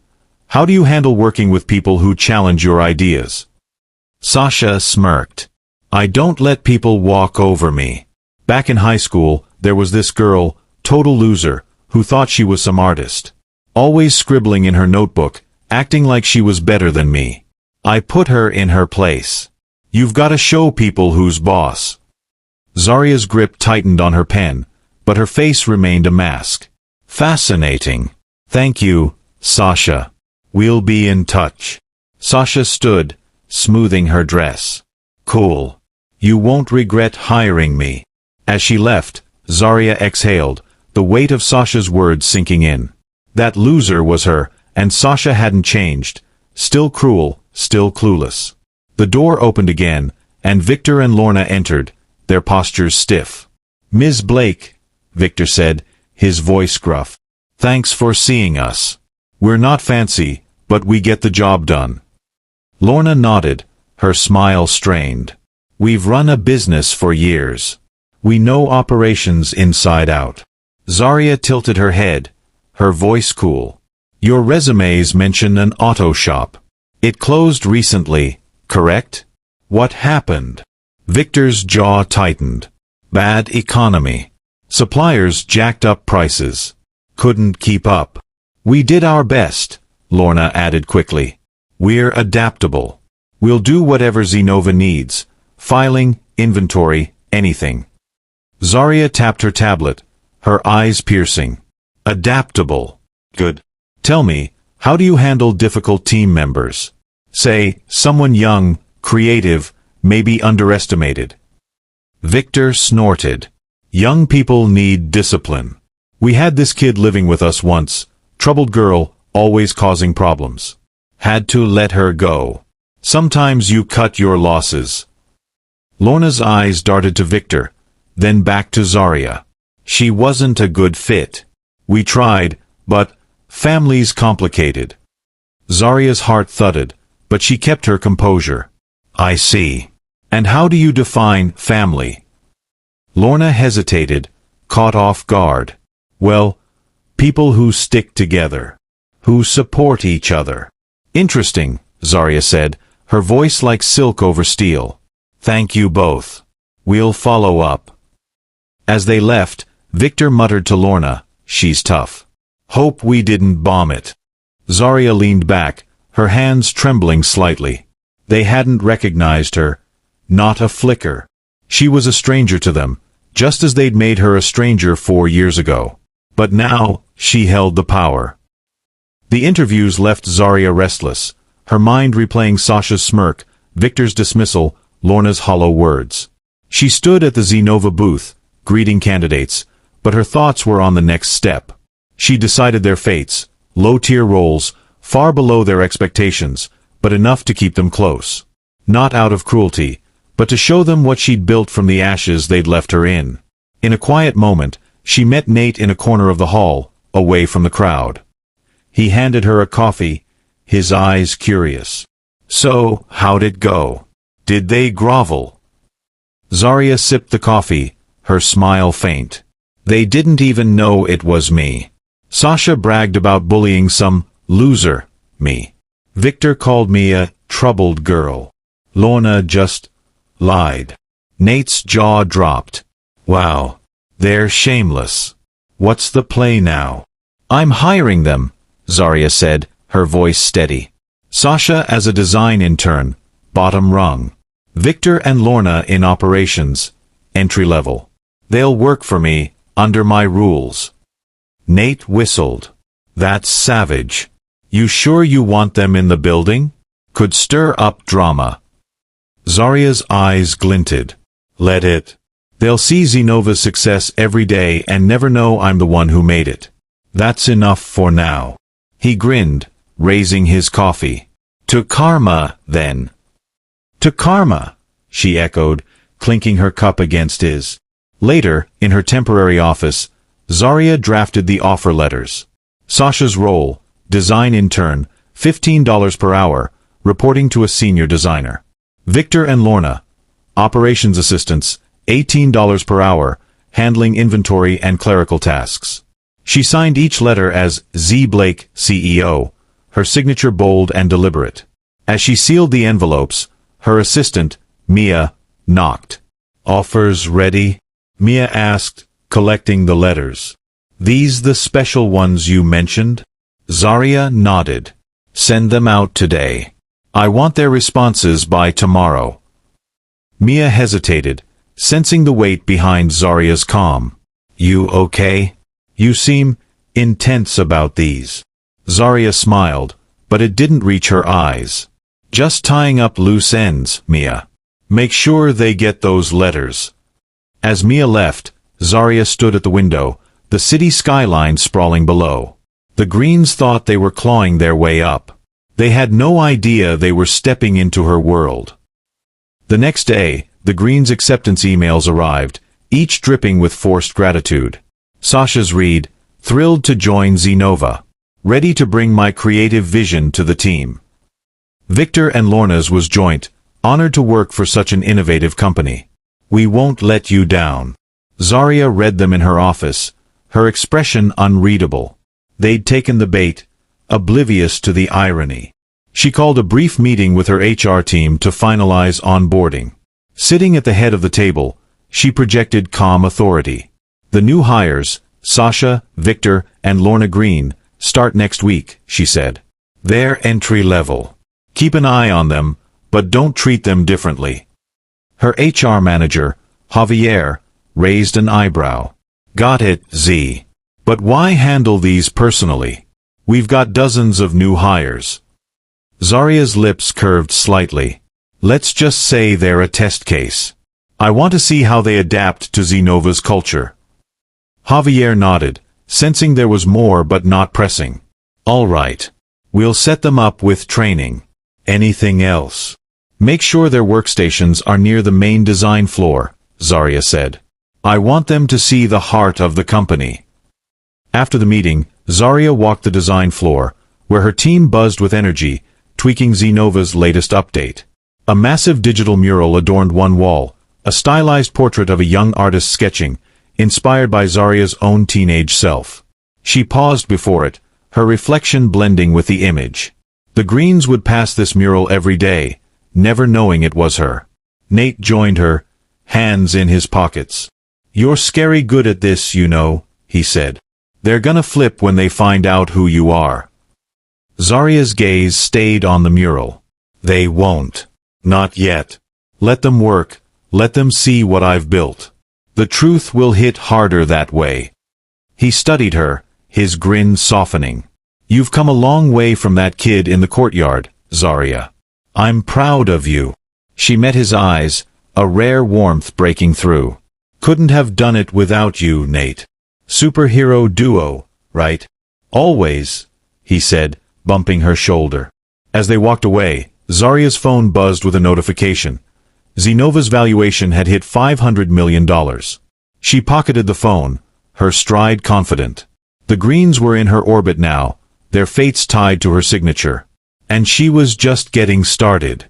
How do you handle working with people who challenge your ideas? Sasha smirked. I don't let people walk over me. Back in high school, there was this girl, total loser, who thought she was some artist. Always scribbling in her notebook, acting like she was better than me. I put her in her place. You've got to show people who's boss. Zaria's grip tightened on her pen, but her face remained a mask. Fascinating. Thank you, Sasha. We'll be in touch. Sasha stood, smoothing her dress. Cool. You won't regret hiring me. As she left, Zaria exhaled, the weight of Sasha's words sinking in. That loser was her, and Sasha hadn't changed, still cruel, still clueless. The door opened again, and Victor and Lorna entered, their postures stiff. "Ms. Blake," Victor said, his voice gruff. "Thanks for seeing us. We're not fancy, but we get the job done." Lorna nodded, her smile strained. "We've run a business for years. We know operations inside out." Zaria tilted her head, her voice cool. "Your resumes mention an auto shop. It closed recently, correct? What happened?" Victor's jaw tightened. "Bad economy. Suppliers jacked up prices. Couldn't keep up. We did our best," Lorna added quickly. "We're adaptable. We'll do whatever Zenova needs. Filing, inventory, anything." Zaria tapped her tablet, her eyes piercing. "Adaptable. Good. Tell me, how do you handle difficult team members? Say, someone young, creative, maybe underestimated." Victor snorted. "Young people need discipline. We had this kid living with us once, troubled girl, always causing problems. Had to let her go. Sometimes you cut your losses." Lorna's eyes darted to Victor, then back to Zaria. "She wasn't a good fit. We tried, but family's complicated." Zaria's heart thudded, but she kept her composure. "I see. And how do you define family?" Lorna hesitated, caught off guard. "Well, people who stick together. Who support each other." "Interesting," Zaria said, her voice like silk over steel. "Thank you both. We'll follow up." As they left, Victor muttered to Lorna, "She's tough. Hope we didn't bomb it." Zaria leaned back, her hands trembling slightly. They hadn't recognized her. Not a flicker. She was a stranger to them, just as they'd made her a stranger 4 years ago. But now, she held the power. The interviews left Zaria restless, her mind replaying Sasha's smirk, Victor's dismissal, Lorna's hollow words. She stood at the Zenova booth, greeting candidates, but her thoughts were on the next step. She decided their fates, low-tier roles, far below their expectations, but enough to keep them close. Not out of cruelty, but to show them what she'd built from the ashes they'd left her in. In a quiet moment, she met Nate in a corner of the hall, away from the crowd. He handed her a coffee, his eyes curious. "So, how'd it go? Did they grovel?" Zaria sipped the coffee, her smile faint. "They didn't even know it was me. Sasha bragged about bullying some loser, me. Victor called me a troubled girl. Lorna just lied." Nate's jaw dropped. "Wow. They're shameless. What's the play now?" "I'm hiring them," Zaria said, her voice steady. "Sasha as a design intern, bottom rung. Victor and Lorna in operations, entry level. They'll work for me, under my rules." Nate whistled. "That's savage. You sure you want them in the building? Could stir up drama." Zaria's eyes glinted. "Let it. They'll see Zenova's success every day and never know I'm the one who made it. That's enough for now." He grinned, raising his coffee. "To karma, then." "To karma," she echoed, clinking her cup against his. Later, in her temporary office, Zaria drafted the offer letters. Sasha's role, design intern, $15 per hour, reporting to a senior designer. Victor and Lorna, operations assistants, $18 per hour, handling inventory and clerical tasks. She signed each letter as Z. Blake, CEO, her signature bold and deliberate. As she sealed the envelopes, her assistant, Mia, knocked. "Offers ready?" Mia asked, collecting the letters. "These the special ones you mentioned?" Zaria nodded. "Send them out today. I want their responses by tomorrow." Mia hesitated, sensing the weight behind Zaria's calm. "You okay? You seem intense about these." Zaria smiled, but it didn't reach her eyes. "Just tying up loose ends, Mia. Make sure they get those letters." As Mia left, Zaria stood at the window, the city skyline sprawling below. The Greens thought they were clawing their way up. They had no idea they were stepping into her world. The next day, the Greens' acceptance emails arrived, each dripping with forced gratitude. Sasha's read, "Thrilled to join Zenova. Ready to bring my creative vision to the team." Victor and Lorna's was joint, "Honored to work for such an innovative company. We won't let you down." Zaria read them in her office, her expression unreadable. They'd taken the bait, oblivious to the irony. She called a brief meeting with her HR team to finalize onboarding. Sitting at the head of the table, she projected calm authority. "The new hires, Sasha, Victor, and Lorna Green, start next week," she said. "They're entry level. Keep an eye on them, but don't treat them differently." Her HR manager, Javier, raised an eyebrow. "Got it, Z. But why handle these personally? We've got dozens of new hires." Zaria's lips curved slightly. "Let's just say they're a test case. I want to see how they adapt to Zenova's culture." Javier nodded, sensing there was more but not pressing. "All right. We'll set them up with training. Anything else?" "Make sure their workstations are near the main design floor," Zaria said. "I want them to see the heart of the company." After the meeting, Zaria walked the design floor, where her team buzzed with energy, tweaking Zenova's latest update. A massive digital mural adorned one wall, a stylized portrait of a young artist sketching, inspired by Zaria's own teenage self. She paused before it, her reflection blending with the image. The Greens would pass this mural every day, never knowing it was her. Nate joined her, hands in his pockets. "You're scary good at this, you know," he said. "They're gonna flip when they find out who you are." Zaria's gaze stayed on the mural. "They won't. Not yet. Let them work, let them see what I've built. The truth will hit harder that way." He studied her, his grin softening. "You've come a long way from that kid in the courtyard, Zaria. I'm proud of you." She met his eyes, a rare warmth breaking through. "Couldn't have done it without you, Nate. Superhero duo, right?" "Always," he said, bumping her shoulder. As they walked away, Zaria's phone buzzed with a notification. Zenova's valuation had hit $500 million. She pocketed the phone, her stride confident. The Greens were in her orbit now, their fates tied to her signature. And she was just getting started.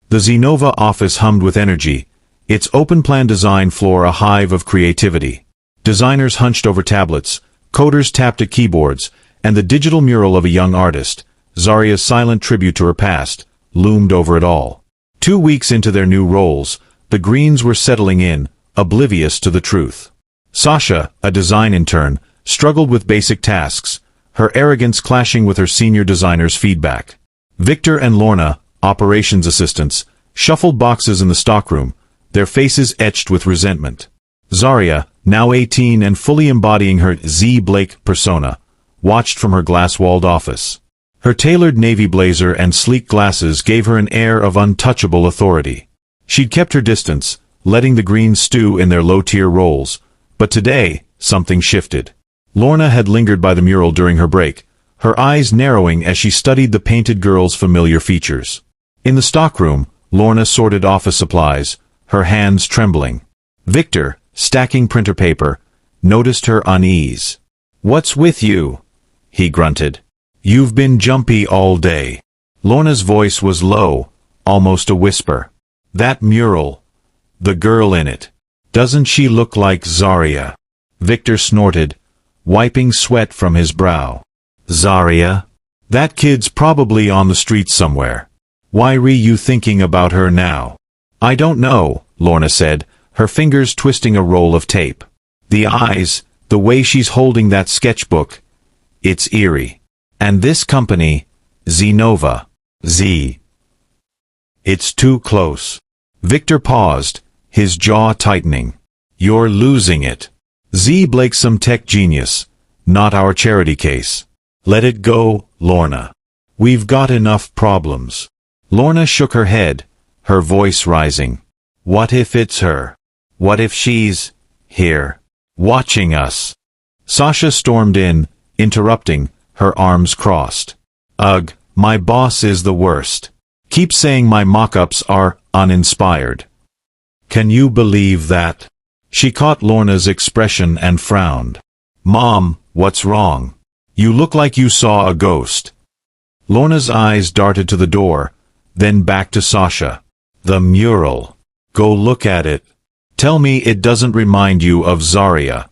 The Zenova office hummed with energy, its open-plan design floor a hive of creativity. Designers hunched over tablets, coders tapped at keyboards, and the digital mural of a young artist, Zaria's silent tribute to her past, loomed over it all. 2 weeks into their new roles, the Greens were settling in, oblivious to the truth. Sasha, a design intern, struggled with basic tasks, her arrogance clashing with her senior designer's feedback. Victor and Lorna, operations assistants, shuffled boxes in the stockroom, their faces etched with resentment. Zaria, now 18 and fully embodying her Z. Blake persona, watched from her glass-walled office. Her tailored navy blazer and sleek glasses gave her an air of untouchable authority. She'd kept her distance, letting the Greens stew in their low-tier roles, but today, something shifted. Lorna had lingered by the mural during her break, her eyes narrowing as she studied the painted girl's familiar features. In the stockroom, Lorna sorted office supplies, her hands trembling. Victor, stacking printer paper, noticed her unease. "What's with you?" he grunted. "You've been jumpy all day." Lorna's voice was low, almost a whisper. "That mural. The girl in it. Doesn't she look like Zaria?" Victor snorted, wiping sweat from his brow. "Zaria? That kid's probably on the streets somewhere. Why re you thinking about her now?" "I don't know," Lorna said, her fingers twisting a roll of tape. "The eyes, the way she's holding that sketchbook. It's eerie. And this company, Zenova. Z. It's too close." Victor paused, his jaw tightening. "You're losing it. Z. Blake's some tech genius, not our charity case. Let it go, Lorna. We've got enough problems." Lorna shook her head, her voice rising. "What if it's her? What if she's here, watching us?" Sasha stormed in, interrupting, her arms crossed. Ugh, my boss is the worst. Keep saying my mock-ups are uninspired. Can you believe that? She caught Lorna's expression and frowned. Mom, what's wrong? You look like you saw a ghost. Lorna's eyes darted to the door, then back to Sasha. The mural. Go look at it. Tell me it doesn't remind you of Zaria.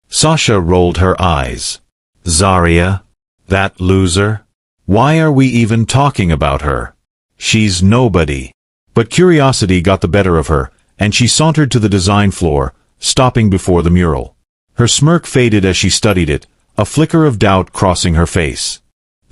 Sasha rolled her eyes. Zaria? That loser? Why are we even talking about her? She's nobody. But curiosity got the better of her, and she sauntered to the design floor, stopping before the mural. Her smirk faded as she studied it, a flicker of doubt crossing her face.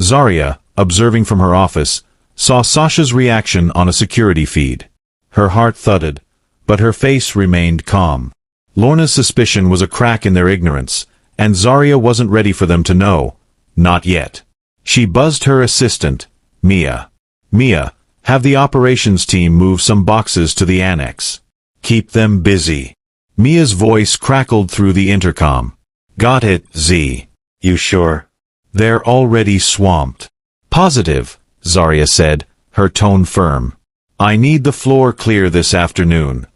Zaria, observing from her office, saw Sasha's reaction on a security feed. Her heart thudded, but her face remained calm. Lorna's suspicion was a crack in their ignorance, and Zaria wasn't ready for them to know. Not yet. She buzzed her assistant, Mia. Mia, have the operations team move some boxes to the annex. Keep them busy. Mia's voice crackled through the intercom. Got it, Z. You sure? They're already swamped. Positive, Zaria said, her tone firm. I need the floor clear this afternoon.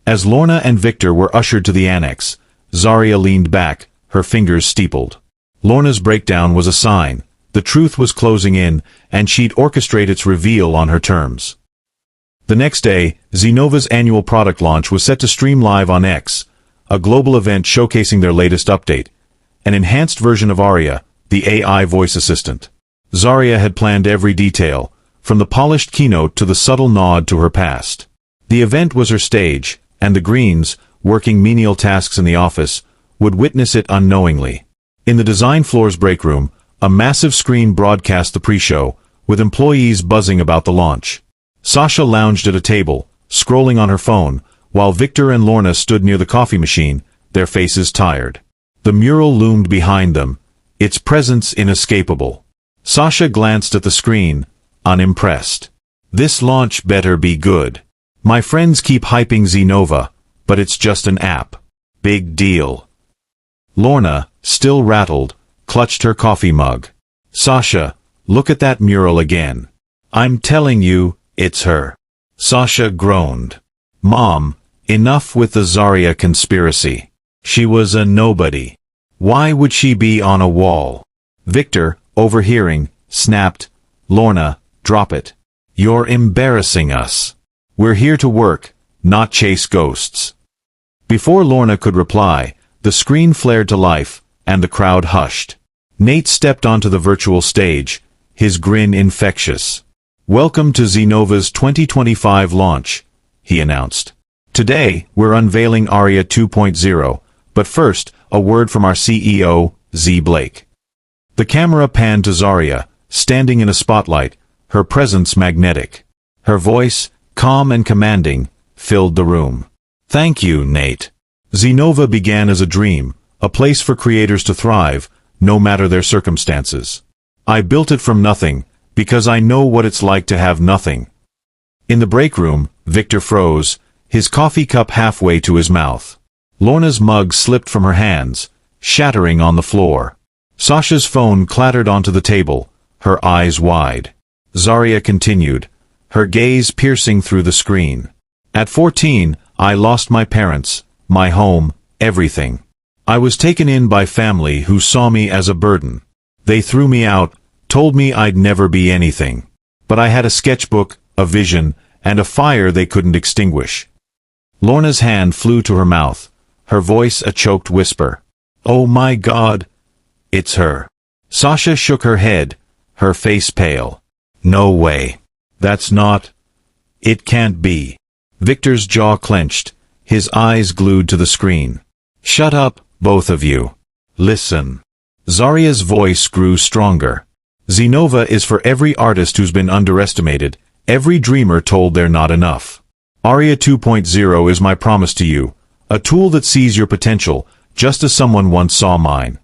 As Lorna and Victor were ushered to the annex, Zaria leaned back, her fingers steepled. Lorna's breakdown was a sign. The truth was closing in, and she'd orchestrate its reveal on her terms. The next day, Zenova's annual product launch was set to stream live on X, a global event showcasing their latest update, an enhanced version of Aria, the AI voice assistant. Zaria had planned every detail, from the polished keynote to the subtle nod to her past. The event was her stage, and the Greens, working menial tasks in the office, would witness it unknowingly. In the design floor's break room, a massive screen broadcast the pre-show, with employees buzzing about the launch. Sasha lounged at a table, scrolling on her phone, while Victor and Lorna stood near the coffee machine, their faces tired. The mural loomed behind them, its presence inescapable. Sasha glanced at the screen, unimpressed. This launch better be good. My friends keep hyping Zenova, but it's just an app. Big deal. Lorna, still rattled, clutched her coffee mug. Sasha, look at that mural again. I'm telling you, it's her. Sasha groaned. Mom, enough with the Zaria conspiracy. She was a nobody. Why would she be on a wall? Victor, overhearing, snapped, Lorna, drop it. You're embarrassing us. We're here to work, not chase ghosts. Before Lorna could reply, the screen flared to life, and the crowd hushed. Nate stepped onto the virtual stage, his grin infectious. Welcome to Zenova's 2025 launch, he announced. Today, we're unveiling Aria 2.0, but first, a word from our CEO, Z. Blake. The camera panned to Zaria, standing in a spotlight, her presence magnetic. Her voice, calm and commanding, filled the room. Thank you, Nate. Zenova began as a dream, a place for creators to thrive, no matter their circumstances. I built it from nothing, because I know what it's like to have nothing. In the break room, Victor froze, his coffee cup halfway to his mouth. Lorna's mug slipped from her hands, shattering on the floor. Sasha's phone clattered onto the table, her eyes wide. Zaria continued, her gaze piercing through the screen. At 14, I lost my parents, my home, everything. I was taken in by family who saw me as a burden. They threw me out, told me I'd never be anything. But I had a sketchbook, a vision, and a fire they couldn't extinguish. Lorna's hand flew to her mouth, her voice a choked whisper. Oh my God! It's her. Sasha shook her head, her face pale. No way. That's not. It can't be. Victor's jaw clenched, his eyes glued to the screen. Shut up, both of you. Listen. Zaria's voice grew stronger. Zenova is for every artist who's been underestimated, every dreamer told they're not enough. Aria 2.0 is my promise to you, a tool that sees your potential, just as someone once saw mine.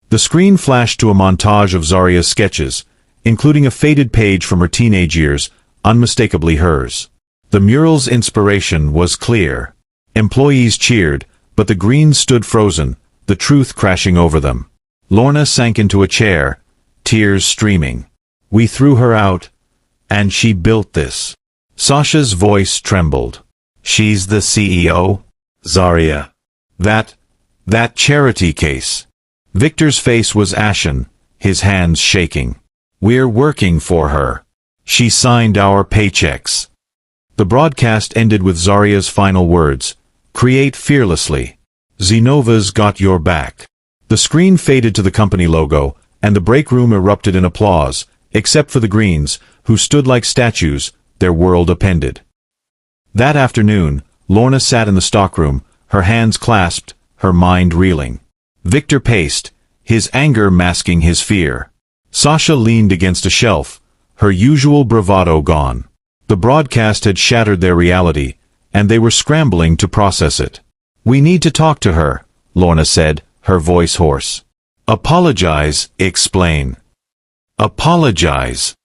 The screen flashed to a montage of Zaria's sketches, including a faded page from her teenage years, unmistakably hers. The mural's inspiration was clear. Employees cheered, but the Greens stood frozen, the truth crashing over them. Lorna sank into a chair, tears streaming. We threw her out, and she built this. Sasha's voice trembled. She's the CEO? Zaria. That charity case. Victor's face was ashen, his hands shaking. We're working for her. She signed our paychecks. The broadcast ended with Zaria's final words. Create fearlessly. Zenova's got your back. The screen faded to the company logo, and the break room erupted in applause, except for the Greens, who stood like statues, their world upended. That afternoon, Lorna sat in the stockroom, her hands clasped, her mind reeling. Victor paced, his anger masking his fear. Sasha leaned against a shelf, her usual bravado gone. The broadcast had shattered their reality, and they were scrambling to process it. We need to talk to her, Lorna said, her voice hoarse. Apologize, explain. Apologize.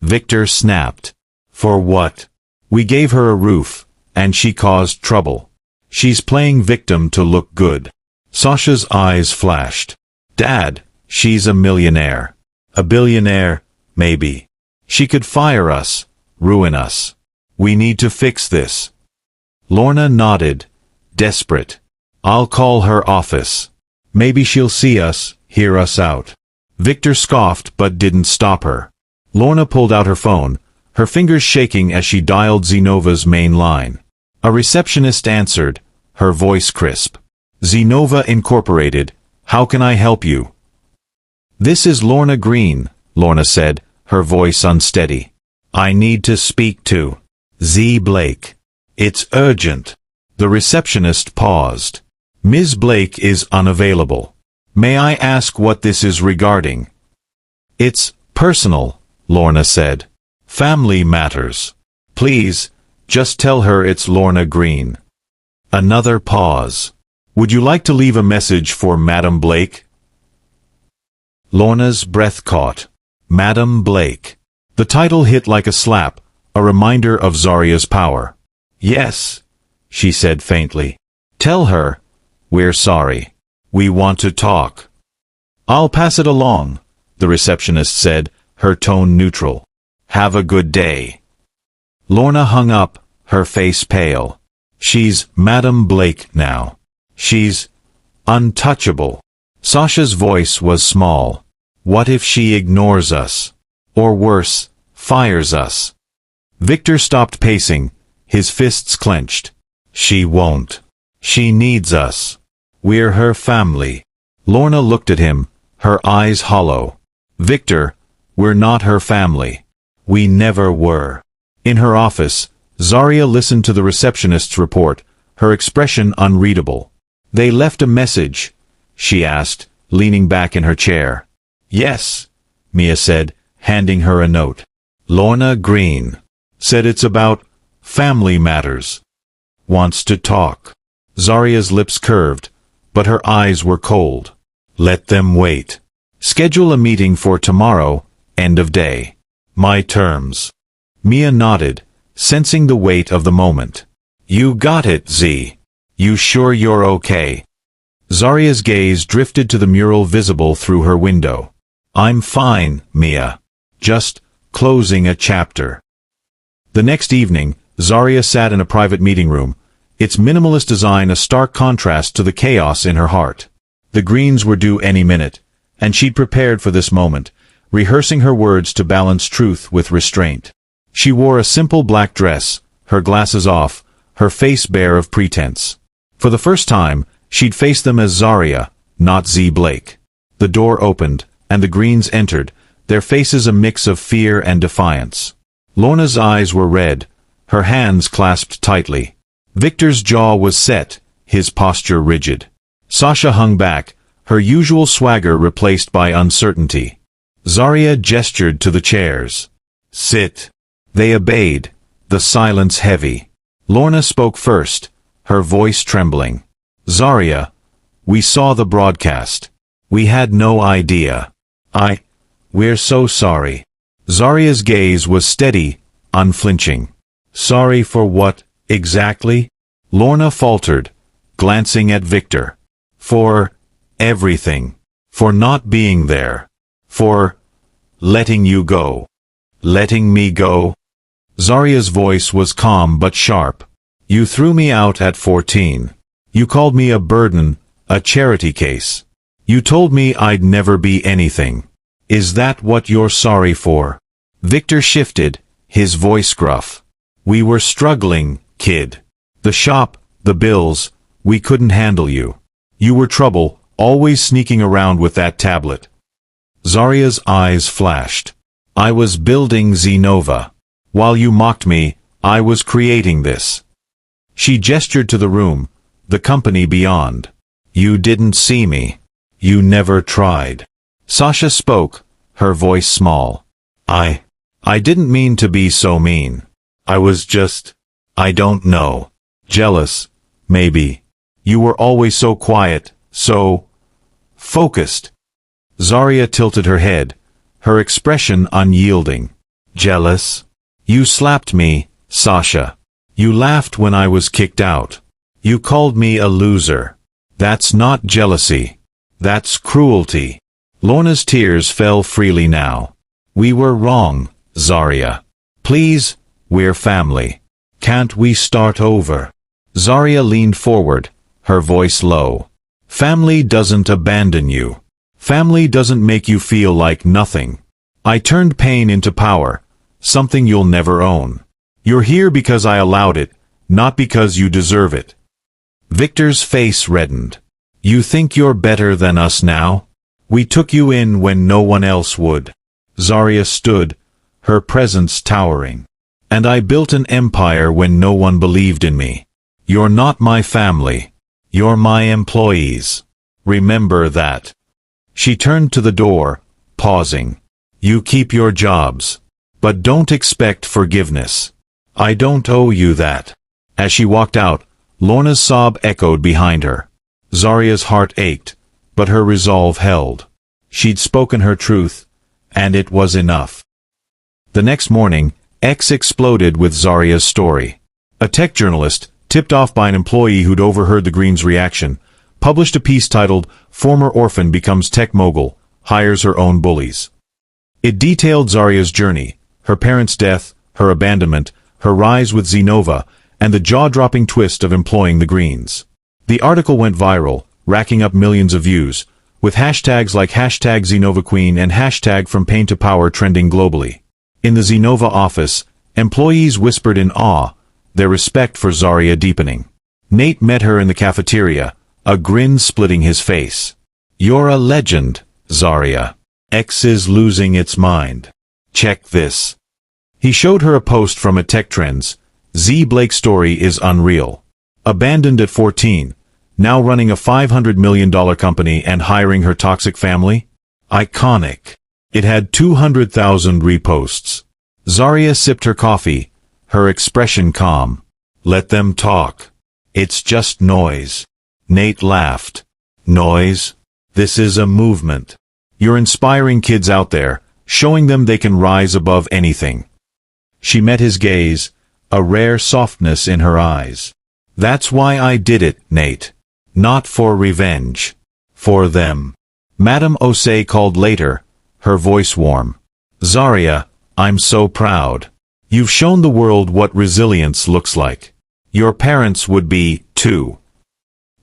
Victor snapped. For what? We gave her a roof, and she caused trouble. She's playing victim to look good. Sasha's eyes flashed. Dad, she's a millionaire. A billionaire, maybe. She could fire us, ruin us. We need to fix this. Lorna nodded, desperate. I'll call her office. Maybe she'll see us, hear us out. Victor scoffed but didn't stop her. Lorna pulled out her phone, her fingers shaking as she dialed Zenova's main line. A receptionist answered, her voice crisp. Zenova Incorporated, how can I help you? This is Lorna Green, Lorna said, her voice unsteady. I need to speak to Z. Blake. It's urgent. The receptionist paused. Ms. Blake is unavailable. May I ask what this is regarding? It's personal, Lorna said. Family matters. Please, just tell her it's Lorna Green. Another pause. Would you like to leave a message for Madam Blake? Lorna's breath caught. Madam Blake. The title hit like a slap, a reminder of Zaria's power. Yes, she said faintly. Tell her, we're sorry. We want to talk. I'll pass it along, the receptionist said, her tone neutral. Have a good day. Lorna hung up, her face pale. She's Madam Blake now. She's untouchable. Sasha's voice was small. What if she ignores us? Or worse, fires us? Victor stopped pacing, his fists clenched. She won't. She needs us. We're her family. Lorna looked at him, her eyes hollow. Victor, we're not her family. We never were. In her office, Zaria listened to the receptionist's report, her expression unreadable. They left a message, she asked, leaning back in her chair. Yes, Mia said, handing her a note. Lorna Green. Said it's about family matters. Wants to talk. Zaria's lips curved, but her eyes were cold. Let them wait. Schedule a meeting for tomorrow, end of day. My terms. Mia nodded, sensing the weight of the moment. You got it, Z. You sure you're okay? Zaria's gaze drifted to the mural visible through her window. I'm fine, Mia. Just closing a chapter. The next evening, Zaria sat in a private meeting room, its minimalist design a stark contrast to the chaos in her heart. The Greens were due any minute, and she'd prepared for this moment, rehearsing her words to balance truth with restraint. She wore a simple black dress, her glasses off, her face bare of pretense. For the first time, she'd face them as Zaria, not Z. Blake. The door opened, and the Greens entered, their faces a mix of fear and defiance. Lorna's eyes were red, her hands clasped tightly. Victor's jaw was set, his posture rigid. Sasha hung back, her usual swagger replaced by uncertainty. Zaria gestured to the chairs. Sit. They obeyed, the silence heavy. Lorna spoke first, her voice trembling. Zaria, we saw the broadcast. We had no idea. We're so sorry. Zaria's gaze was steady, unflinching. Sorry for what, exactly? Lorna faltered, glancing at Victor. For everything. For not being there. For letting you go. Letting me go? Zaria's voice was calm but sharp. You threw me out at 14. You called me a burden, a charity case. You told me I'd never be anything. Is that what you're sorry for? Victor shifted, his voice gruff. We were struggling, kid. The shop, the bills, we couldn't handle you. You were trouble, always sneaking around with that tablet. Zaria's eyes flashed. I was building Zenova. While you mocked me, I was creating this. She gestured to the room, the company beyond. You didn't see me. You never tried. Sasha spoke, her voice small. I didn't mean to be so mean. I was just, I don't know. Jealous, maybe. You were always so quiet, so focused. Zaria tilted her head, her expression unyielding. Jealous? You slapped me, Sasha. You laughed when I was kicked out. You called me a loser. That's not jealousy. That's cruelty. Lorna's tears fell freely now. We were wrong, Zaria. Please, we're family. Can't we start over? Zaria leaned forward, her voice low. Family doesn't abandon you. Family doesn't make you feel like nothing. I turned pain into power, something you'll never own. You're here because I allowed it, not because you deserve it. Victor's face reddened. You think you're better than us now? We took you in when no one else would. Zaria stood, her presence towering. And I built an empire when no one believed in me. You're not my family. You're my employees. Remember that. She turned to the door, pausing. You keep your jobs. But don't expect forgiveness. I don't owe you that. As she walked out, Lorna's sob echoed behind her. Zaria's heart ached, but her resolve held. She'd spoken her truth, and it was enough. The next morning, X exploded with Zaria's story. A tech journalist, tipped off by an employee who'd overheard the Green's reaction, published a piece titled, Former Orphan Becomes Tech Mogul, Hires Her Own Bullies. It detailed Zaria's journey, her parents' death, her abandonment, her rise with Zenova, and the jaw-dropping twist of employing the Greens. The article went viral, racking up millions of views, with hashtags like hashtag ZenovaQueen and hashtag From Pain to Power trending globally. In the Zenova office, employees whispered in awe, their respect for Zaria deepening. Nate met her in the cafeteria, a grin splitting his face. You're a legend, Zaria. X is losing its mind. Check this. He showed her a post from a Tech Trends. Z Blake's story is unreal. Abandoned at 14, now running a $500 million company and hiring her toxic family? Iconic. It had 200,000 reposts. Zaria sipped her coffee, her expression calm. Let them talk. It's just noise. Nate laughed. Noise? This is a movement. You're inspiring kids out there, showing them they can rise above anything. She met his gaze, a rare softness in her eyes. That's why I did it, Nate. Not for revenge. For them. Madame Osei called later, her voice warm. Zaria, I'm so proud. You've shown the world what resilience looks like. Your parents would be, too.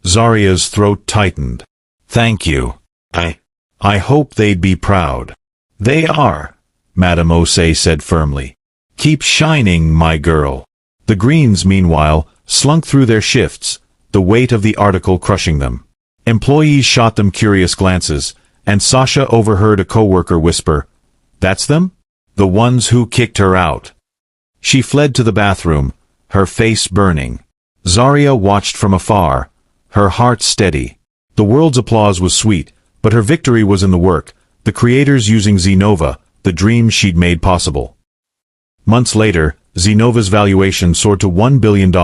Zaria's throat tightened. Thank you. I hope they'd be proud. They are, Madame Osei said firmly. Keep shining, my girl. The Greens, meanwhile, slunk through their shifts, the weight of the article crushing them. Employees shot them curious glances, and Sasha overheard a coworker whisper, That's them? The ones who kicked her out. She fled to the bathroom, her face burning. Zaria watched from afar, her heart steady. The world's applause was sweet, but her victory was in the work, the creators using Zenova, the dream she'd made possible. Months later, Zenova's valuation soared to $1 billion,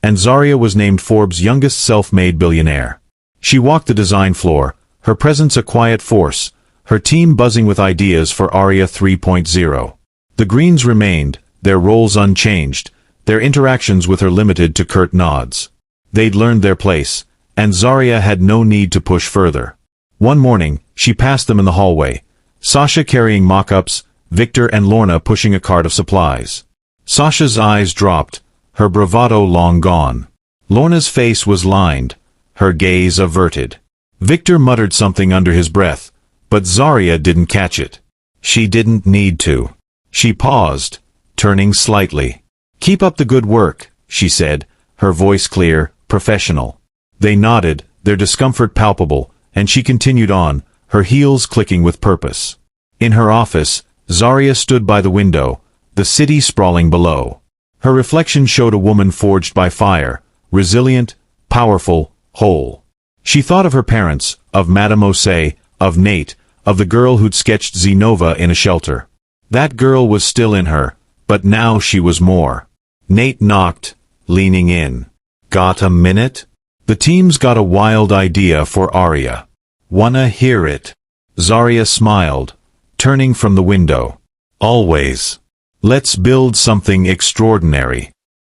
and Zaria was named Forbes' youngest self-made billionaire. She walked the design floor, her presence a quiet force, her team buzzing with ideas for Aria 3.0. The Greens remained, their roles unchanged, their interactions with her limited to curt nods. They'd learned their place, and Zaria had no need to push further. One morning, she passed them in the hallway, Sasha carrying mock-ups, Victor and Lorna pushing a cart of supplies. Sasha's eyes dropped, her bravado long gone. Lorna's face was lined, her gaze averted. Victor muttered something under his breath, but Zaria didn't catch it. She didn't need to. She paused, turning slightly. "Keep up the good work," she said, her voice clear, professional. They nodded, their discomfort palpable, and she continued on, her heels clicking with purpose. In her office, Zaria stood by the window, the city sprawling below. Her reflection showed a woman forged by fire, resilient, powerful, whole. She thought of her parents, of Madame Osei, of Nate, of the girl who'd sketched Zenova in a shelter. That girl was still in her, but now she was more. Nate knocked, leaning in. "Got a minute?" The team's got a wild idea for Aria. "Wanna hear it?" Zaria smiled, turning from the window. "Always. Let's build something extraordinary."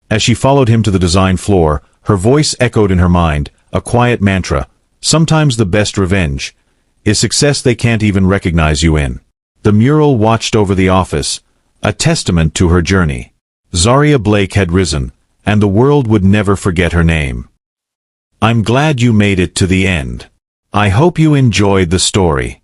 As she followed him to the design floor, her voice echoed in her mind, a quiet mantra, sometimes the best revenge is success they can't even recognize you in. The mural watched over the office, a testament to her journey. Zaria Blake had risen, and the world would never forget her name. I'm glad you made it to the end. I hope you enjoyed the story.